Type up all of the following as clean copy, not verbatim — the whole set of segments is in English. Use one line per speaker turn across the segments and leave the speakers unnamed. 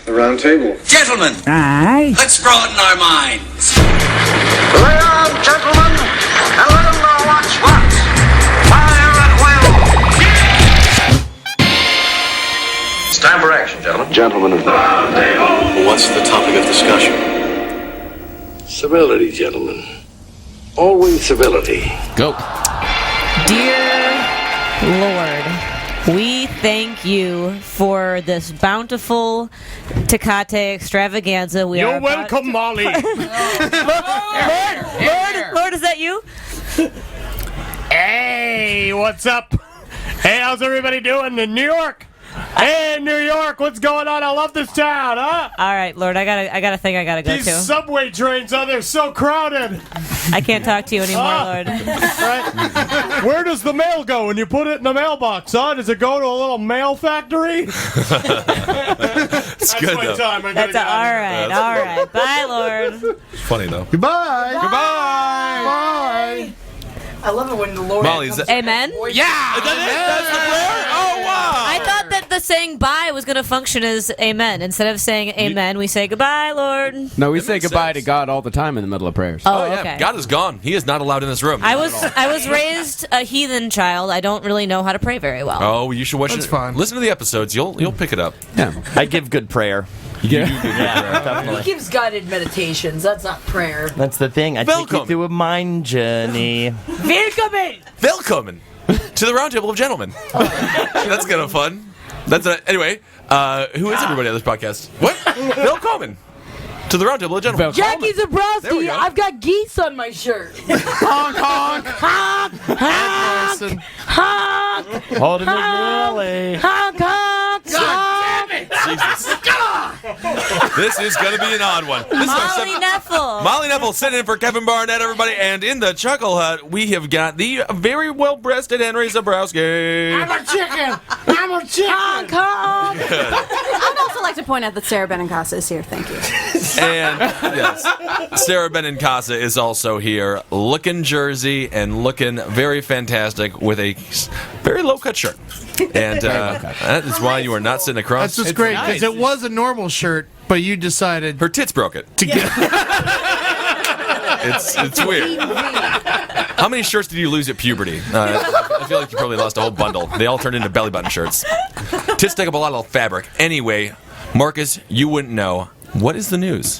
The round table.
Gentlemen, let's broaden our minds.
Lay on, gentlemen, and let them know what's what. Fire at will. It's time for action, gentlemen.
Gentlemen of the round table. What's the topic of discussion?
Civility, gentlemen. Always civility.
Go.
Dear Lord, we thank you for this bountiful Tecate extravaganza.
You're welcome, Molly.
Lord, is that you?
Hey, what's up? Hey, how's everybody doing in New York? Hey, New York, what's going on? I love this town, huh?
All right, Lord, I got a thing I gotta go
These
to.
subway trains, they're so crowded.
I can't talk to you anymore, Lord.
Right? Where does the mail go when you put it in the mailbox, huh? Does it go to a little mail factory?
It's good,
my
though.
time. I gotta
That's
get
all
out of here.
right. Bye, Lord.
It's funny, though.
Goodbye.
Goodbye.
I love it when the Lord
Molly,
comes
is that-
Amen.
Yeah! That's the prayer? Oh, wow!
I thought that the saying bye was going to function as amen. Instead of saying amen, we say goodbye, Lord.
No, we
That
say
makes
goodbye
sense.
to God all the time in the middle of prayers.
Oh,
yeah.
okay.
God is gone. He is not allowed in this room.
I was raised a heathen child. I don't really know how to pray very well.
Oh, you should watch
That's
it.
fine.
Listen to the episodes. You'll pick it up.
Yeah.
I give good prayer.
Yeah.
Definitely.
He gives guided meditations. That's not prayer.
That's the thing. I take
Welcome.
you through a mind journey.
Willkommen!
Welcome to the Roundtable of Gentlemen. That's kind of fun. Anyway, who is everybody on this podcast? What? Welcome to the Roundtable of Gentlemen.
Jackie
There we
Zebrowski,
go.
I've got geese on my shirt.
Honk, honk.
Honk! Honk!
Larson.
Honk!
Holden McNeely.
Honk! Honk!
God damn it!
Jesus. This is going to be an odd one. This is our
Molly Neffel.
Molly Neffel sitting in for Kevin Barnett, everybody. And in the Chuckle Hut, we have got the very well-breasted Henry Zebrowski.
I'm a chicken. I'm a chicken.
Honk! Honk!
I would also like to point out that Sarah Benincasa is here. Thank you.
And, yes, Sarah Benincasa is also here, looking Jersey and looking very fantastic with a very low-cut shirt. And that is why you are not sitting across.
That's just great because it was a normal shirt, but you decided
Her tits broke it.
to get.
It's weird. How many shirts did you lose at puberty? I feel like you probably lost a whole bundle. They all turned into belly button shirts. Tits take up a lot of fabric. Anyway, Marcus, you wouldn't know. What is the news?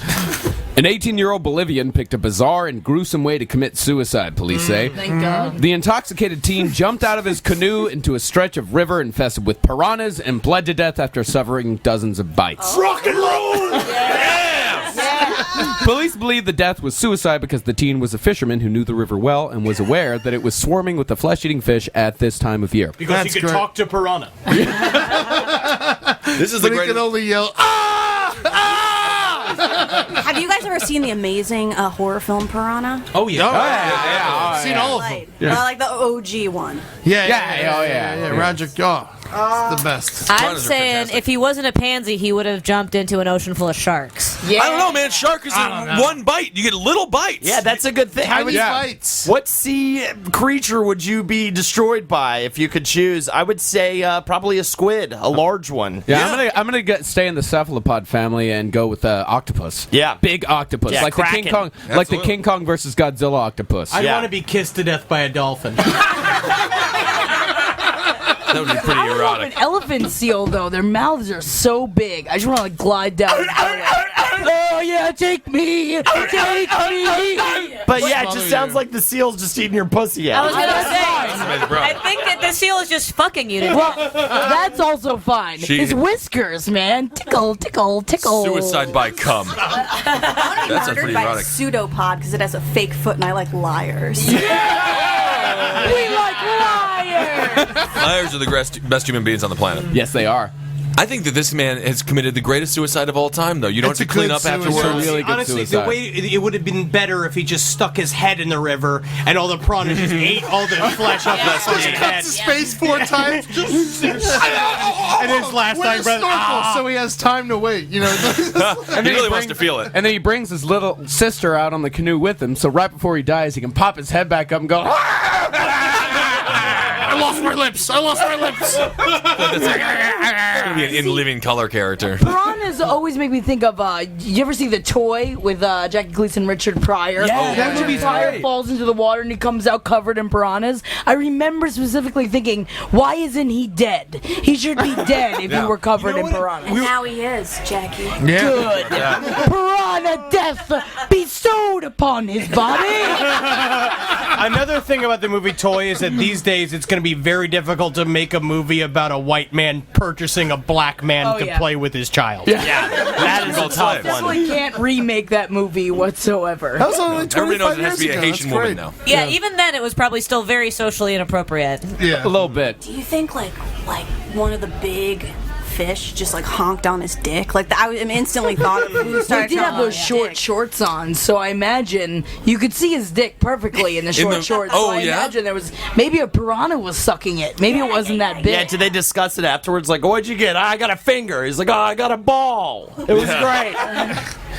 An 18-year-old Bolivian picked a bizarre and gruesome way to commit suicide, police say.
Thank God.
The intoxicated teen jumped out of his canoe into a stretch of river infested with piranhas and bled to death after suffering dozens of bites.
Rock and roll!
Police believe the death was suicide because the teen was a fisherman who knew the river well and was aware that it was swarming with the flesh-eating fish at this time of year.
Because
That's
he could
great.
talk to piranha.
This is
But
the
he can
greatest.
only yell, ah! Ah!
Have you guys ever seen the amazing horror film Piranha?
Oh, yeah.
I've seen all of them.
Like the OG one.
Yeah. Roger, it's the best.
I'm
Piranhas are
saying
fantastic.
if he wasn't a pansy, he would have jumped into an ocean full of sharks.
Yeah.
I don't know, man. Shark is one bite. You get little bites.
Yeah, that's a good thing.
How many fights?
What sea creature would you be destroyed by if you could choose? I would say probably a squid, a large one.
Yeah, I'm gonna stay in the cephalopod family and go with octopus.
Yeah.
Big octopus,
Yeah,
like
Kraken.
the King Kong, like the King Kong versus Godzilla octopus.
I
Yeah.
want to be kissed to death by a dolphin.
That would be pretty
I love
erotic.
an elephant seal, though. Their mouths are so big. I just want to glide down. Oh, yeah, take me. Take me.
But yeah, it just sounds like the seal's just eating your pussy
I
out.
was gonna
Amazing, bro.
say, I think that the seal is just fucking you to death.
Well, that's also fine. His whiskers, man. Tickle, tickle, tickle.
Suicide by cum.
I
That's
murdered
pretty
by
erotic.
a pseudopod because it has a fake foot and I like liars.
We like liars.
Liars are the best human beings on the planet.
Yes, they are.
I think that this man has committed the greatest suicide of all time, though. You don't
It's
have to
a
clean
good
up
suicide.
afterwards.
Really good
Honestly,
suicide.
the way it would have been better if he just stuck his head in the river and all the piranhas just ate all the flesh off his fucking head.
Cuts his face 4 times.
And his last
With
time
a
breath.
snorkel, so he has time to wait. You know.
He really wants to feel it.
And then he brings his little sister out on the canoe with him, so right before he dies, he can pop his head back up and go.
lost my lips.
That's gonna be an in living color character.
Piranhas always make me think of. You ever see The Toy with Jackie Gleason, Richard Pryor?
Yeah, that
Richard
movie's
Pryor
great.
falls into the water and he comes out covered in piranhas. I remember specifically thinking, why isn't he dead? He should be dead if he were covered in piranhas.
And now he is, Jackie.
Good. Piranha death bestowed upon his body.
Another thing about the movie Toy is that these days it's going to be very difficult to make a movie about a white man purchasing a black man to play with his child.
Yeah, that is a tough one.
Definitely can't remake that movie whatsoever.
That was only 25
Everybody knows it has to be
years
a
ago.
Haitian
That's
woman,
great.
though.
Yeah, even then it was probably still very socially inappropriate.
Yeah.
A little bit.
Do you think like one of the big fish just like honked on his dick? Like I instantly thought of who
He
started
did have
telling
those
me
short
dick.
shorts on, so I imagine you could see his dick perfectly in the short shorts.
oh,
so I
yeah?
imagine there was maybe a piranha was sucking it. Maybe it wasn't that big.
Yeah, did they discuss it afterwards? Like, what'd you get? I got a finger. He's like, oh, I got a ball. It was great.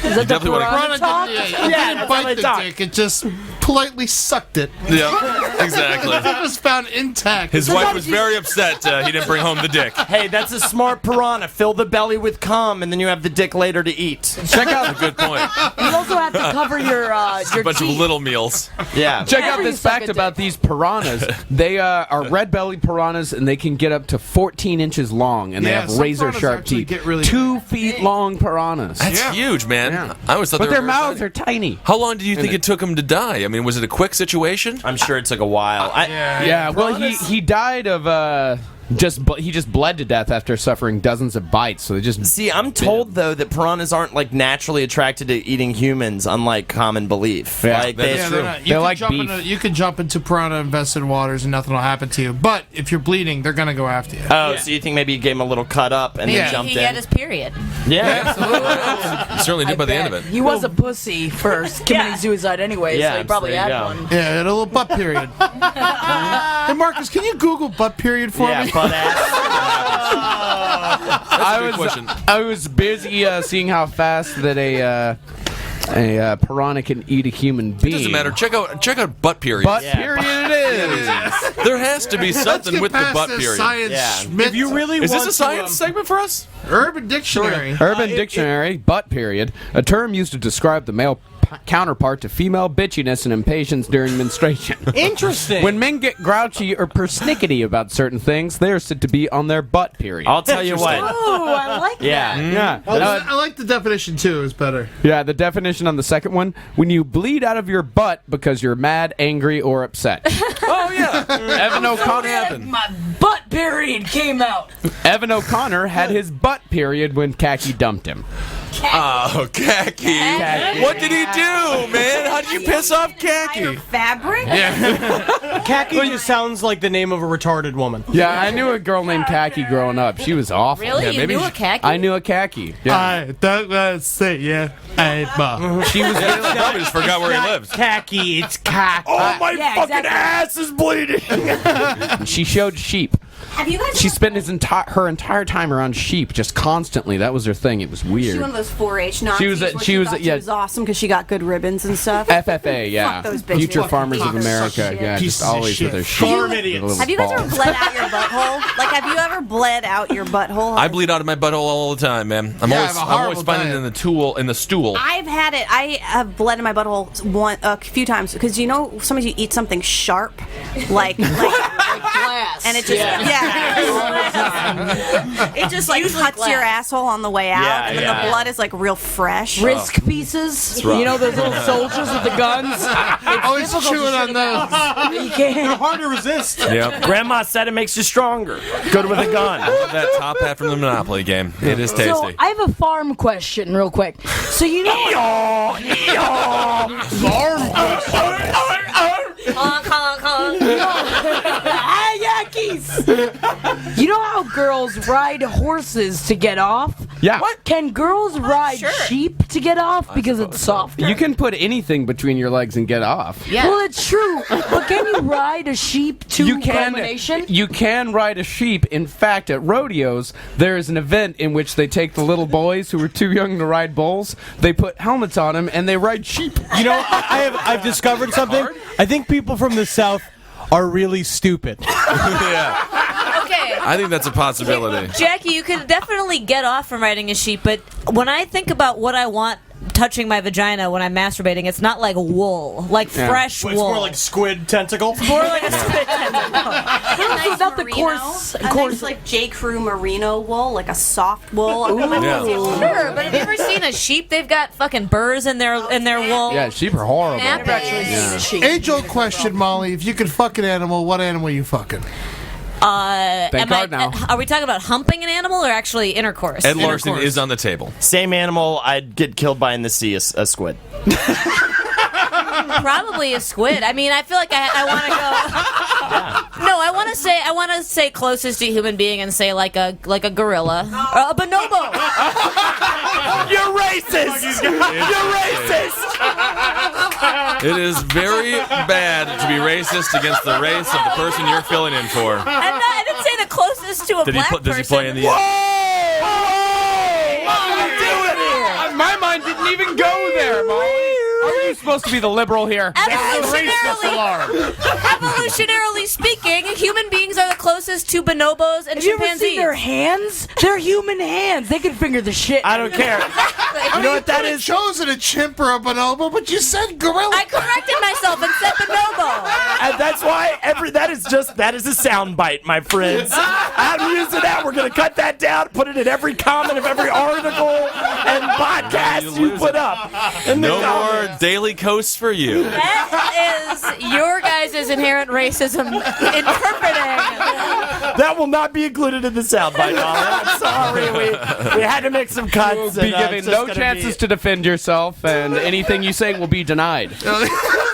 Is that the
definitely wanna-
piranha talk?
It
Yeah,
didn't
that's how
bite
they
the
talk.
dick. It just politely sucked it.
Yeah, exactly.
It was found intact.
His wife was very upset he didn't bring home the dick.
Hey, that's a smart piranha. Fill the belly with cum, and then you have the dick later to eat.
Check out
Good point.
You also have to cover your
A bunch of
teeth.
little meals.
Yeah.
Check out
Whenever
this
you suck
fact
a
about
dick.
these piranhas. They are red-bellied piranhas, and they can get up to 14 inches long, and they
Yeah,
have
some
razor-sharp
piranhas actually
teeth.
get really
2 feet long piranhas.
That's huge, man.
Yeah.
I always thought
But
they
their
were
mouths
very
are tiny.
How long do you think it took him to die? I mean, was it a quick situation?
I'm sure it took a while.
Yeah, well, he died of he just bled to death after suffering dozens of bites. So they just
See, I'm told though that piranhas aren't like naturally attracted to eating humans, unlike common belief.
Yeah,
like
that is
Yeah,
true.
they're not.
They like
jump
beef.
you can jump into piranha-infested waters and nothing will happen to you. But if you're bleeding, they're gonna go after you.
Oh, so you think maybe you gave him a little cut up and
Yeah.
then jumped
He
in?
had his period.
Yeah.
He certainly did by the end of it.
He was a pussy first, committing suicide anyway,
Yeah,
so he probably
there you
had
go.
one.
Yeah, it had a little butt period. Hey, Marcus, can you Google butt period for
Yeah,
me?
butt ass.
Good question.
I was busy seeing how fast that a piranha can eat a human being.
Doesn't matter. Check out butt period.
Butt period it is.
There has to be
Let's
something
get
with the
past
butt
this
period.
Science
Yeah.
Schmidt.
If you really
Is
want
this a science segment for us?
Urban Dictionary.
Urban Dictionary, butt period, a term used to describe the male counterpart to female bitchiness and impatience during menstruation.
Interesting.
When men get grouchy or persnickety about certain things, they are said to be on their butt period.
I'll tell you what.
Ooh, I like
Yeah.
Yeah.
I like the definition too. It's better.
Yeah, the definition on the second one, when you bleed out of your butt because you're mad, angry, or upset.
Oh yeah.
Evan O'Connor
happened.
my butt period came out.
Evan O'Connor had his butt period when Khaki dumped him.
Oh, Khaki. What did he do, man? How did you piss off Khaki?
Fabric?
Khaki just sounds like the name of a retarded woman.
Yeah, I knew a girl named Khaki growing up. She was awful.
Really?
Yeah,
You knew a khaki?
I knew a Khaki. Yeah.
I don't want to say yeah.
She was
Probably just forgot where he lives.
Khaki, it's cock.
Oh, my
Yeah,
fucking
exactly.
ass is bleeding.
She showed sheep.
Have you guys?
She spent her entire time around sheep, just constantly. That was her thing. It was
She
weird.
one of those 4-H Nazis.
She was
where
thought
she was awesome because she got good ribbons and stuff.
FFA, yeah.
Fuck those bitches.
Future
Fucking
Farmers of
pieces of
America.
shit.
Yeah,
Pieces
just
of
always
shit.
with their sheep.
Farm
with
idiots.
little
Have you guys ever
balls.
bled out your butthole? Like, have you ever bled out your butthole?
I bleed out of my butthole all the time, man. I'm
Yeah, I
always
have a horrible
finding it in the stool.
I've had it. I have bled in my butthole a few times because you know sometimes you eat something sharp, like
Glass.
and it just it just like cuts your asshole on the way out,
Yeah,
and then
yeah.
the blood is like real fresh.
Risk pieces. You know those little soldiers with the guns?
Always chewing on those.
You can't.
Hard to resist.
Yep.
Grandma said it makes you stronger. Good with a gun.
That top hat from the Monopoly game. It is
So
tasty.
I have a farm question real quick. So you know
Honk, honk, honk.
Yankees. You know how girls ride horses to get off?
Yeah.
What? Can girls ride
sure.
sheep to get off because it's soft?
You can put anything between your legs and get off.
Yeah.
Well, it's true. But can you ride a sheep to culmination?
You can ride a sheep. In fact, at rodeos, there is an event in which they take the little boys who are too young to ride bulls, they put helmets on them, and they ride sheep.
You know, I've discovered something. I think people from the South are really stupid.
Yeah.
Okay.
I think that's a possibility.
Jackie, you could definitely get off from riding a sheep, but when I think about what I want touching my vagina when I'm masturbating, it's not like wool, like fresh wool.
It's more like squid tentacle.
More like a squid tentacle.
Nice
not the
merino,
coarse-
a nice like J. Crew merino wool, like a soft wool.
Yeah.
Sure, but have you ever seen a sheep? They've got fucking burrs in their wool.
Yeah, sheep are horrible.
Napping.
Age-old question, Molly. If you could fuck an animal, what animal are you fucking?
Thank God now.
Are we talking about humping an animal or actually intercourse?
Ed Larson is on the table.
Same animal, I'd get killed by in the sea, a squid.
Probably a squid. I mean, I feel like I want to go. No, I want to say closest to human being and say like a gorilla, or a bonobo.
You're racist! You're racist!
It is very bad to be racist against the race of the person you're filling in for.
I didn't say the closest to a black person.
Does he play in the?
My mind didn't even go there, Molly. Are you supposed to be the liberal here?
Evolutionarily speaking, human beings are the closest to bonobos and
Have you ever
chimpanzees.
seen their hands? They're human hands. They can finger the shit.
I don't care. You know what that is?
Chosen a chimp or a bonobo, but you said gorilla.
I corrected myself and said bonobo.
And that's why that is a soundbite, my friends. I'm using that. We're gonna cut that down, put it in every comment of every article and podcast you put up.
No more daily coasts for you.
That is your guys' inherent racism interpreting.
That will not be included in the soundbite, Molly. I'm sorry. We had to make some cuts.
You'll be given no chances to defend yourself, and anything you say will be denied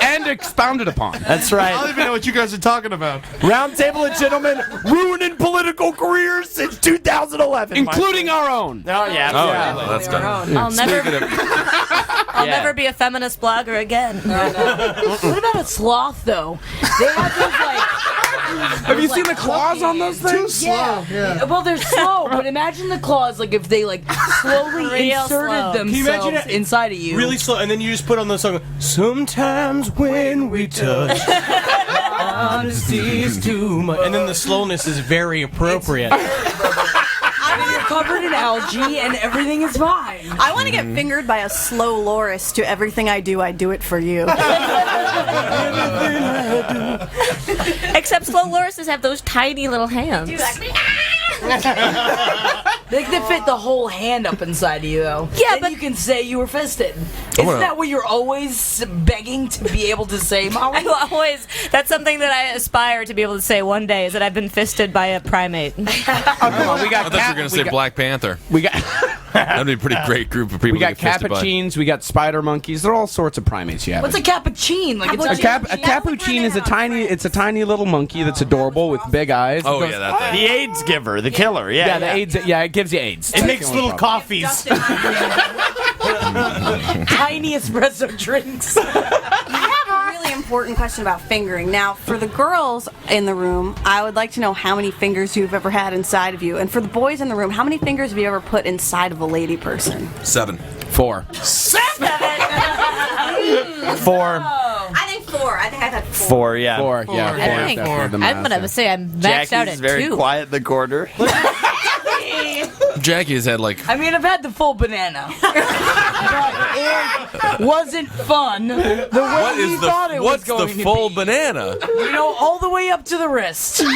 and expounded upon.
That's right.
I don't even know what you guys are talking about.
Roundtable of Gentlemen, ruining political careers since 2011.
Including our own.
Oh, yeah.
Oh, yeah. Well, that's done.
I'll never be a feminist blogger again.
What about a sloth, though? They have those, like...
Have you seen the claws on those things?
Too slow. Yeah.
Well, they're slow, but imagine the claws, like, if they, like, slowly
Real
inserted
slow.
Can you imagine
themselves
it?
inside of you.
Really slow, and then you just put on the song. Sometimes when we touch, honesty's too much, and then the slowness is very appropriate.
I mean, you're covered in algae, and everything is fine.
I want to get fingered by a slow loris to everything I do it for you.
Except slow lorises have those tiny little hands.
They fit the whole hand up inside of you, though.
Yeah,
then
but
you can say you were fisted. Isn't that what you're always begging to be able to say, Molly?
That's something that I aspire to be able to say one day, is that I've been fisted by a primate.
We got
I thought you were going to say Black Panther.
We got
That'd be a pretty great group of people.
we got
to get fisted by.
capuchins. We got spider monkeys. There are all sorts of primates you have.
What's a cappuccino? Like it's
A capuchin is a tiny little monkey that's adorable with big eyes.
Oh,
It goes,
yeah, that thing.
The AIDS giver, the killer. Yeah,
the AIDS. Yeah, it gives you AIDS.
It
That's
makes
the only
little
problem.
coffees.
tiny espresso drinks.
I have a really important question about fingering. Now, for the girls in the room, I would like to know how many fingers you've ever had inside of you. And for the boys in the room, how many fingers have you ever put inside of a lady person?
7.
4.
4.
I think 4. I think I've had 4.
4, yeah.
4. Yeah, 4.
I think I'm gonna say I'm maxed out
Jackie's
at
very
2.
quiet in the corner.
Jackie has had like.
I mean, I've had the full banana. But it wasn't fun the way
What
we
is the
thought it was
what's
going
the
to
full
be.
banana?
You know, all the way up to the wrist.
Jackie.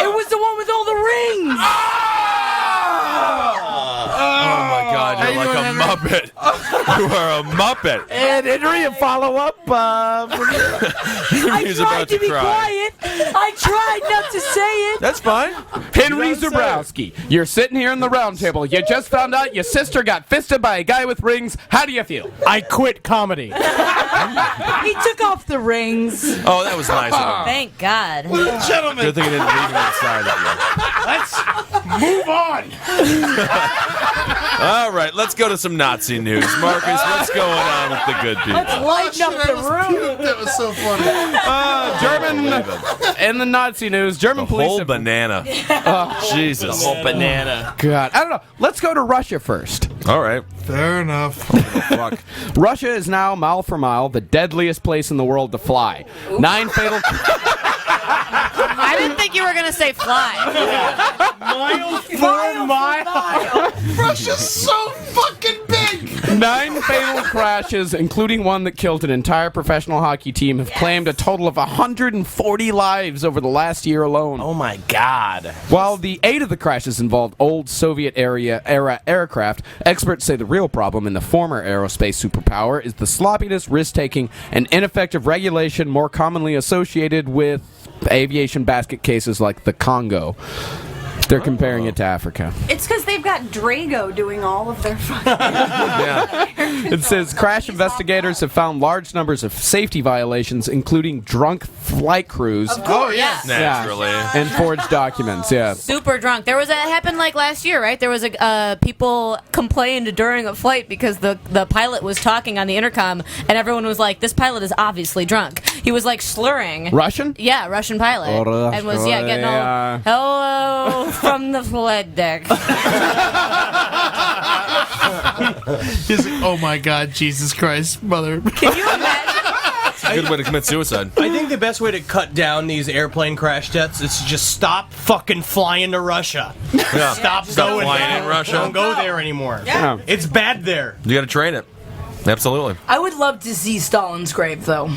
It was the one with all the rings.
Oh my God, you're like a Muppet. You are a Muppet.
And Henry, a follow-up.
I
He's
tried
about
to be
cry.
quiet. I tried not to say it.
That's fine.
Henry Zebrowski, you're sitting here in the round table. You just found out your sister got fisted by a guy with rings. How do you feel?
I quit comedy.
He took off the rings.
Oh, that was nice of him.
Thank God.
Gentlemen,
Good thing he didn't leave him outside of you.
move on.
All right, let's go to some Nazi news. Marcus, what's going on with the good people?
Let's lighten up the room.
That was so funny.
German in the Nazi news. German
The
police
whole
have
banana. Jesus.
Banana.
God, I don't know. Let's go to Russia first.
All right.
Fair enough.
Fuck. Russia is now, mile for mile, the deadliest place in the world to fly. 9 fatal...
I didn't think you were going to say fly.
Mile for mile.
Russia's so fucking big.
9 fatal crashes, including one that killed an entire professional hockey team, have claimed a total of 140 lives over the last year alone.
Oh my God.
While the 8 of the crashes involved old Soviet-era aircraft, experts say the real problem in the former aerospace superpower is the sloppiness, risk-taking, and ineffective regulation more commonly associated with aviation basket cases like the Congo. They're comparing it to Africa.
It's because they've got Drago doing all of their fun.
It says crash investigators have found large numbers of safety violations, including drunk flight crews.
Oh, yeah.
Naturally.
And forged documents, yeah.
Super drunk. There was it happened like last year, right? There was people complained during a flight because the pilot was talking on the intercom, and everyone was like, "This pilot is obviously drunk." He was like slurring.
Russian?
Yeah, Russian pilot, and was getting all hello from the flight deck.
He's like, oh my God, Jesus Christ, mother.
Can you imagine?
It's a good way to commit suicide.
I think the best way to cut down these airplane crash deaths is to just stop fucking flying to Russia.
Yeah.
Stop going
flying
there.
in Russia.
Don't go there anymore.
Yeah.
It's bad there.
You got to train it. Absolutely.
I would love to see Stalin's grave, though.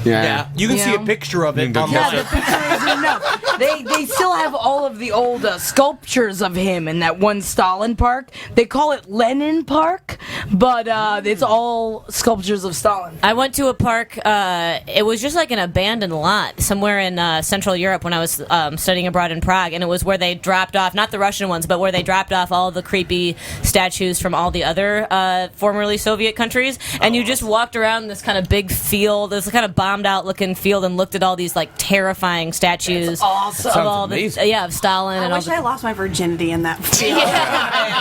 Yeah. You can see a picture of it
You can
on
go
Yeah,
catch
the picture isn't enough. They still have all of the old sculptures of him in that one Stalin park. They call it Lenin Park, but it's all sculptures of Stalin.
I went to a park. It was just like an abandoned lot somewhere in Central Europe when I was studying abroad in Prague, and it was where they dropped off, not the Russian ones, but where they dropped off all the creepy statues from all the other formerly Soviet countries. And you just walked around this kind of big field, this kind of bombed out looking field, and looked at all these like terrifying statues
awesome.
of all the of Stalin
I
and all
wish
the.
I lost my virginity in that field.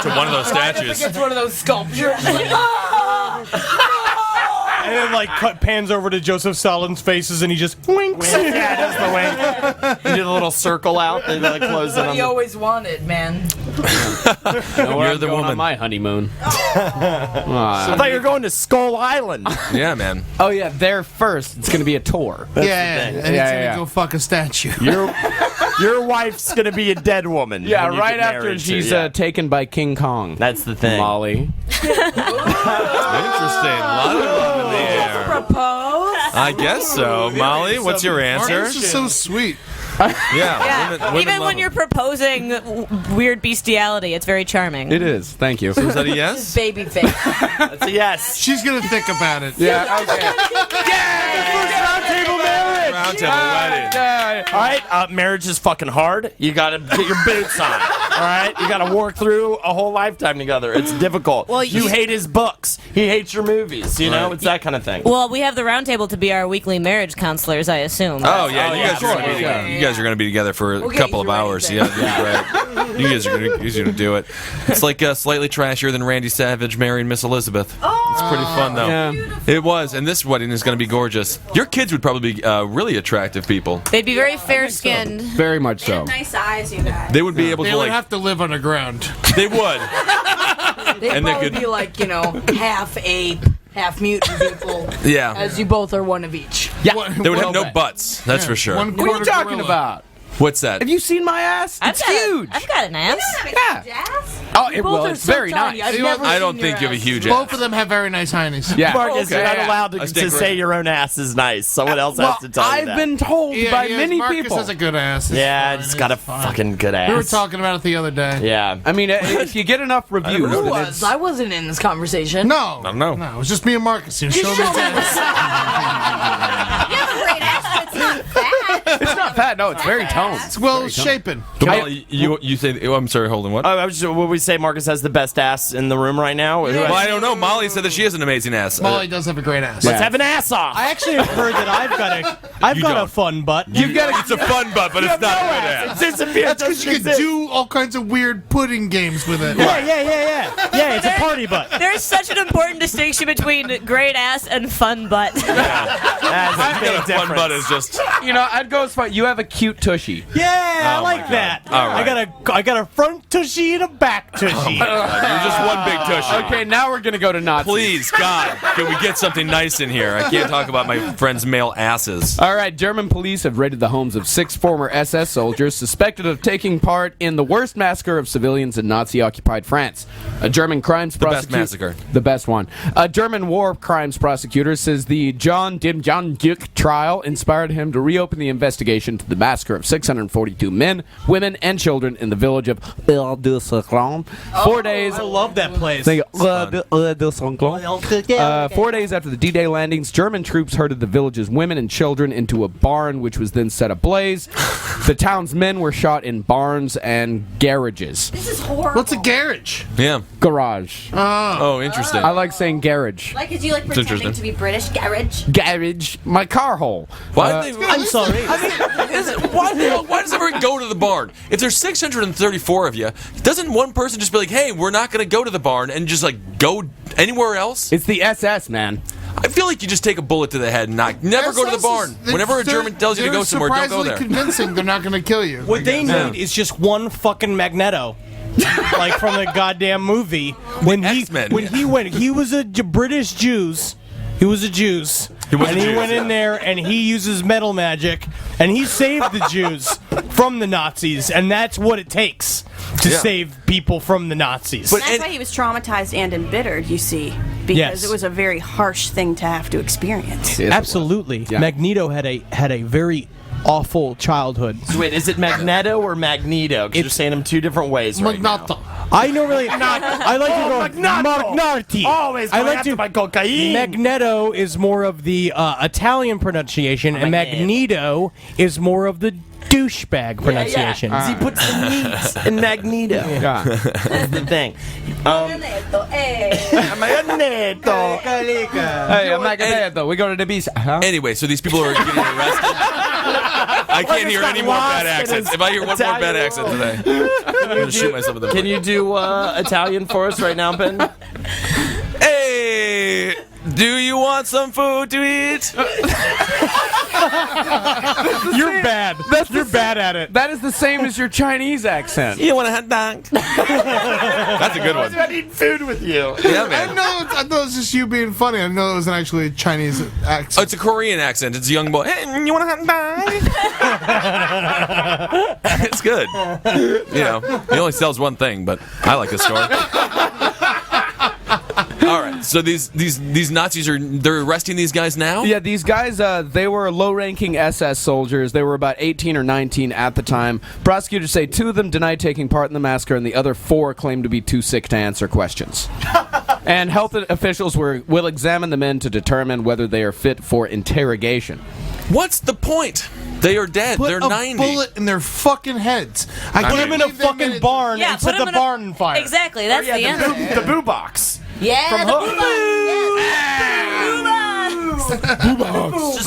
To one of those statues.
It's one of those sculptures.
And then like pans over to Joseph Stalin's faces and he just winks.
Yeah, does the wink. You do the little circle out and like close it on
He always wanted, man.
You're the woman.
On my honeymoon.
I thought you were going to Skull Island.
Yeah, man.
Oh yeah, there first. It's gonna be a tour.
Yeah, and it's
Yeah.
gonna go fuck a statue.
Your wife's gonna be a dead woman.
Yeah,
when you
right
get
after
married,
she's
so, yeah.
taken by King Kong.
That's the thing.
Molly.
Interesting. A lot of love in the air.
Propose?
I guess so. Molly, what's your answer?
Marcus is so sweet.
Yeah. Women
Even
love
when you're proposing weird bestiality, it's very charming.
It is. Thank you.
them. Is that a yes?
Baby face.
That's a yes.
She's gonna think about it.
Yeah. Okay.
Roundtable marriage.
Roundtable wedding.
All right, marriage is fucking hard. You gotta get your boots on. All right, you gotta work through a whole lifetime together. It's difficult.
Well,
you
you-
hate his books. He hates your movies. You know,
Right.
it's that kind of thing.
Well, we have the roundtable to be our weekly marriage counselors, I assume.
Oh yeah, you guys are gonna be
sure.
together. You guys are gonna be together for a
We'll get
couple
you
of
through
hours.
anything.
Yeah, right. You guys are gonna do it. It's like slightly trashier than Randy Savage marrying Miss Elizabeth. It's pretty fun though.
Yeah.
It was, and this wedding is gonna be gorgeous. Your kids would probably be really attractive people.
They'd be very fair-skinned.
Very much so.
Nice eyes, you guys.
They would be able
They
to
would
like.
have to live underground.
They would.
They'd
And they
probably
could-
be like, half ape, half mutant people.
Yeah.
As you both are one of each.
Yeah.
They would have no butts. That's for sure.
What are you talking about?
What's that?
Have you seen my ass? It's huge.
I've got an ass.
Yeah. Oh,
Both are
it's
so
very
tiny.
nice.
I've never
I don't
seen
think you
your
have a
ass.
huge
Both
ass.
of them have very nice heinies.
Yeah.
Marcus, you're not
Okay.
allowed
I
to
stick
say your own ass is nice. Someone else has to tell you
I've
that.
been told by many
Marcus
people.
has a good ass. It's
Yeah,
fine,
it's got a
fine.
fucking good ass.
We were talking about it the other day.
Yeah.
I mean, if you get enough reviews,
know
Who
that
was? I wasn't in this conversation.
No.
I don't know.
No, it was just me and Marcus here. Show me his ass.
You have a great ass, but it's not fat.
it's not fat. No, it's very toned.
It's well shapen.
Well, you say? Oh, I'm sorry, Holden. What?
I was just, would we say Marcus has the best ass in the room right now? Who has-
Well, I don't know. Molly said that she has an amazing ass.
Molly does have a great ass.
Let's have an ass off.
I actually have heard that I've
You
got a
don't.
fun butt.
You've got it's a fun butt, but it's not a good ass.
It disappears.
That's because you can do all kinds of weird pudding games with it.
Yeah, it's a party butt.
There's such an important distinction between great ass and fun butt.
That's a big
A fun
difference.
butt is just.
You know, I'd go know what's funny? You have a cute tushy.
Yeah, I
Oh,
like
my God.
that.
All right.
I got a front tushy and a back tushy.
You're just one big tushy.
Okay, now we're going to go to Nazis.
Please, God, can we get something nice in here? I can't talk about my friends' male asses.
All right, German police have raided the homes of 6 former SS soldiers suspected of taking part in the worst massacre of civilians in Nazi-occupied France. A German crimes
best
prosecutor...
massacre.
The best one. A German war crimes prosecutor says the John Dimjanjuk trial inspired him to reopen the investigation to the massacre of 642 men, women, and children in the village of Ile-de-Sacron. 4 days...
I love that place.
4 days after the D-Day landings, German troops herded the village's women and children into a barn, which was then set ablaze. The town's men were shot in barns and garages.
This is horrible.
What's a garage?
Yeah.
Garage.
Oh, interesting.
I like saying garage.
Like, is you like pretending
interesting.
to be British? Garage.
Garage. My car hole.
Why?
I'm sorry.
Why does everyone go to the barn? If there's 634 of you, doesn't one person just be like, "Hey, we're not going to go to the barn," and just like go anywhere else?
It's the SS, man.
I feel like you just take a bullet to the head and never go to the barn. Whenever a German tells you to go somewhere, don't go there.
They're surprisingly convincing they're not going to kill you.
What they need is just one fucking Magneto. Like from the goddamn movie. When
X-Men.
he was a British Jews. He was a Jews. He went in there and he uses metal magic and he saved the Jews from the Nazis, and that's what it takes to save people from the Nazis.
But that's why he was traumatized and embittered, you see, because it was a very harsh thing to have to experience.
Yes,
absolutely.
Yeah.
Magneto had a very awful childhood.
So wait, is it Magneto or Magneto? Because you're saying them two different ways right
Magneto.
I normally I like to go Magnati.
Always
I like to
my cocaine.
Magneto is more of the Italian pronunciation, and Magneto is more of the douchebag pronunciation.
Yeah. He puts the meat in Magneto.
Yeah.
That's the thing. Magneto.
Hey, I'm not gonna though. We go to the beach. Huh?
Anyway, so these people are getting arrested. I can't hear any more bad accents. If I hear one more bad accent today, I'm going to shoot myself in the foot.
Can you do Italian for us right now, Ben?
Hey, do you want some food to eat?
You're bad. You're bad at it.
That is the same as your Chinese accent.
You want a hot dog? That's a good one.
I need food with you.
Yeah, man.
I know it's just you being funny. I know it wasn't actually a Chinese accent.
Oh, it's a Korean accent. It's a young boy. Hey, you want a hot dog? It's good. You know, he only sells one thing, but I like this story. All right, so these Nazis they're arresting these guys now?
Yeah, these guys, they were low-ranking SS soldiers. They were about 18 or 19 at the time. Prosecutors say 2 of them denied taking part in the massacre, and the other 4 claimed to be too sick to answer questions. And health officials will examine the men to determine whether they are fit for interrogation.
What's the point? They are dead.
Put
They're
a
90.
bullet in their fucking heads.
Put them in a fucking barn
Yeah,
and
put
set the
them in
barn on fire.
Exactly, that's the answer.
The boo box.
Yeah,
From
the
Hook.
boo box.
Just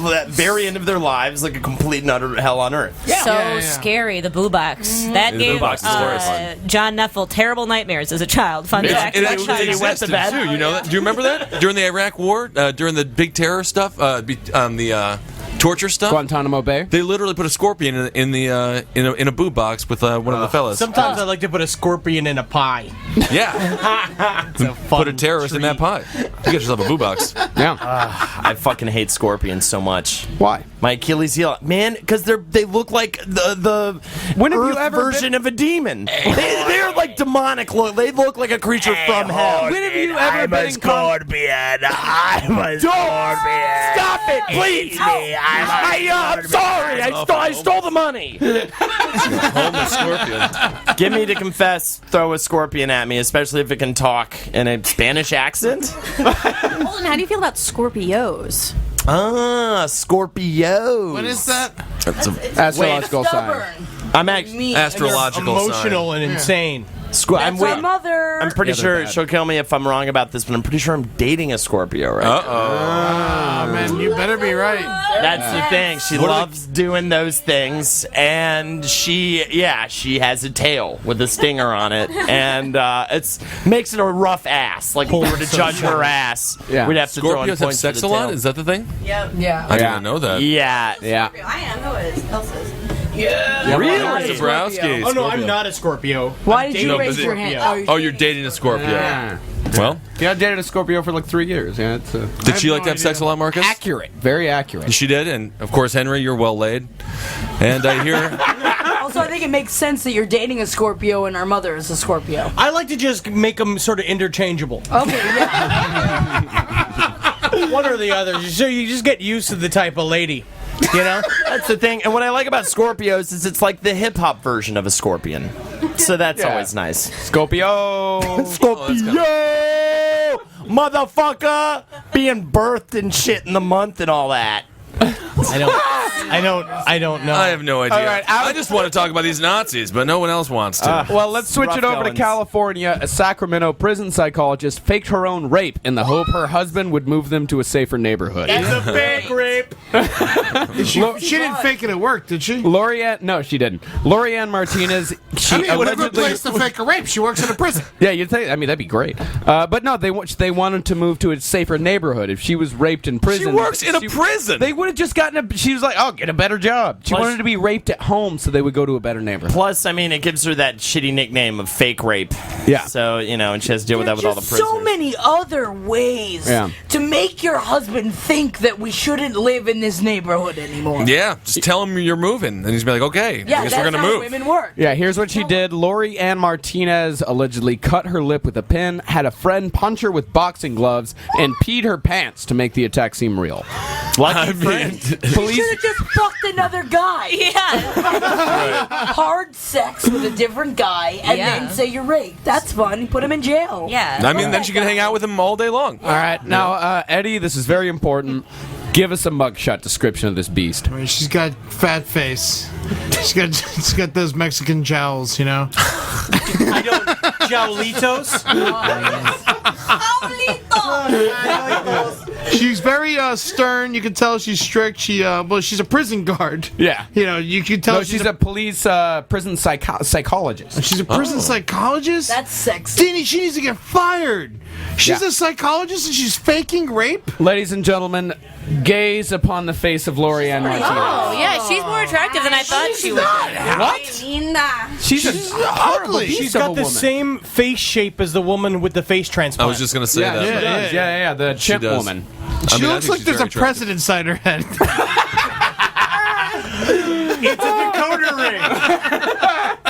make that very end of their lives like a complete and utter hell on earth.
So scary, the boo box. That
The
gave
boo box is horrifying.
John Neffel terrible nightmares as a child. Fun fact.
It
about
actually
childhood.
existed too. You know that? Do you remember that during the Iraq War, during the big terror stuff, the torture stuff?
Guantanamo Bay?
They literally put a scorpion in a boo box with one of the fellas.
Sometimes I like to put a scorpion in a pie.
Yeah.
It's a fun
Put a terrorist in that pie. You get yourself a boo box.
Yeah.
I fucking hate scorpions so much.
Why?
My Achilles heel, man, because they look like the
When have you
Earth
ever
version of a demon. They're like demonic. Look, they look like a creature from hell.
When have you ever been in
scorpion. I'm a scorpion. Stop it, please. I'm sorry. I stole the money.
Homeless scorpion.
Get me to confess. Throw a scorpion at me, especially if it can talk in a Spanish accent.
Holden, how do you feel about Scorpios?
Scorpio.
What is that?
That's a
astrological sign?
I'm actually
astrological
emotional
sign.
and insane.
I'm
my mother.
I'm pretty
Yeah, they're
sure
bad.
she'll kill me if I'm wrong about this, but I'm pretty sure I'm dating a Scorpio right now.
Oh, man, you better be right.
That's the thing. She loves doing those things, and she has a tail with a stinger on it, and it makes it a rough ass. Like if we were to judge her ass, we'd have to throw in
Scorpios have
points
sex
for
a
the
lot?
tail.
Is that the thing?
Yep.
Yeah.
I didn't know that.
Yeah.
I am. Who is? Elsa's.
Yeah.
Really?
Zebrowski.
Oh no, I'm not a Scorpio.
Why
I'm
did you
dating-
raise your hand?
Oh, you're dating a Scorpio.
Yeah.
Well,
Yeah, I dated a Scorpio for like 3 years. Yeah, it's
did she like to have sex a lot, Marcus?
accurate. Very accurate.
She did, and of course, Henry, you're well laid. And I hear
Also, I think it makes sense that you're dating a Scorpio and our mother is a Scorpio.
I like to just make them sort of interchangeable.
Okay, yeah.
One or the other. So you just get used to the type of lady. You know?
That's the thing. And what I like about Scorpios is it's like the hip hop version of a scorpion. So that's always nice.
Scorpio.
Scorpio! Motherfucker! Being birthed and shit in the month and all that.
I don't know.
I have no idea.
All right,
I just want to talk about these Nazis, but no one else wants to.
Well, let's switch
rough
it over to
goings.
California. A Sacramento prison psychologist faked her own rape in the hope her husband would move them to a safer neighborhood.
It's a fake rape.
She didn't fake it at work, did she?
No, she didn't. Lorianne Martinez, she
I mean, whatever
allegedly...
place to fake a rape, she works in a prison.
Yeah, you'd think. I mean, that'd be great. But no, they wanted to move to a safer neighborhood. If she was raped in prison,
She works in a prison.
They would have just gotten a. She was like, "Oh, get a better job." She
Plus-
wanted to be raped at home, so they would go to a better neighborhood.
Plus, I mean, it gives her that shitty nickname of fake rape.
Yeah.
So, and she has to deal with that with all the prisoners.
so many other ways to make your husband think that we shouldn't live in this neighborhood anymore.
Yeah, just tell him you're moving, and he's be like, okay,
Yeah,
I guess
that's
we're gonna
how
move.
women work.
Yeah, here's what she did. Lori Ann Martinez allegedly cut her lip with a pin, had a friend punch her with boxing gloves, and peed her pants to make the attack seem real.
Lucky friend.
You
Police.
should have just fucked another guy.
Yeah.
Hard sex with a different guy and then say you're raped. That's fun. Put him in jail.
Yeah.
I mean, then she can hang out with him all day long.
All right, now Eddie, this is very important. Give us a mugshot description of this beast.
I mean, she's got fat face. She's got those Mexican jowls, you know.
I don't. Jaulitos?
She's very stern. You can tell she's strict. She's a prison guard.
Yeah.
You can tell
No, she's a police prison psychologist.
She's a prison psychologist?
That's sexy.
Danny, she needs to get fired. She's a psychologist and she's faking rape?
Ladies and gentlemen, gaze upon the face of Lorianne Martinez.
Oh, yeah, she's more attractive than I thought she was.
What? She's
ugly.
She's got the same face shape as the woman with the face transplant.
I was just gonna say
Yeah,
that.
she does. Yeah, the chimp
does.
woman.
She
I
looks
think
like
she's
there's a
very attractive.
president inside her head.
It's a decoder ring.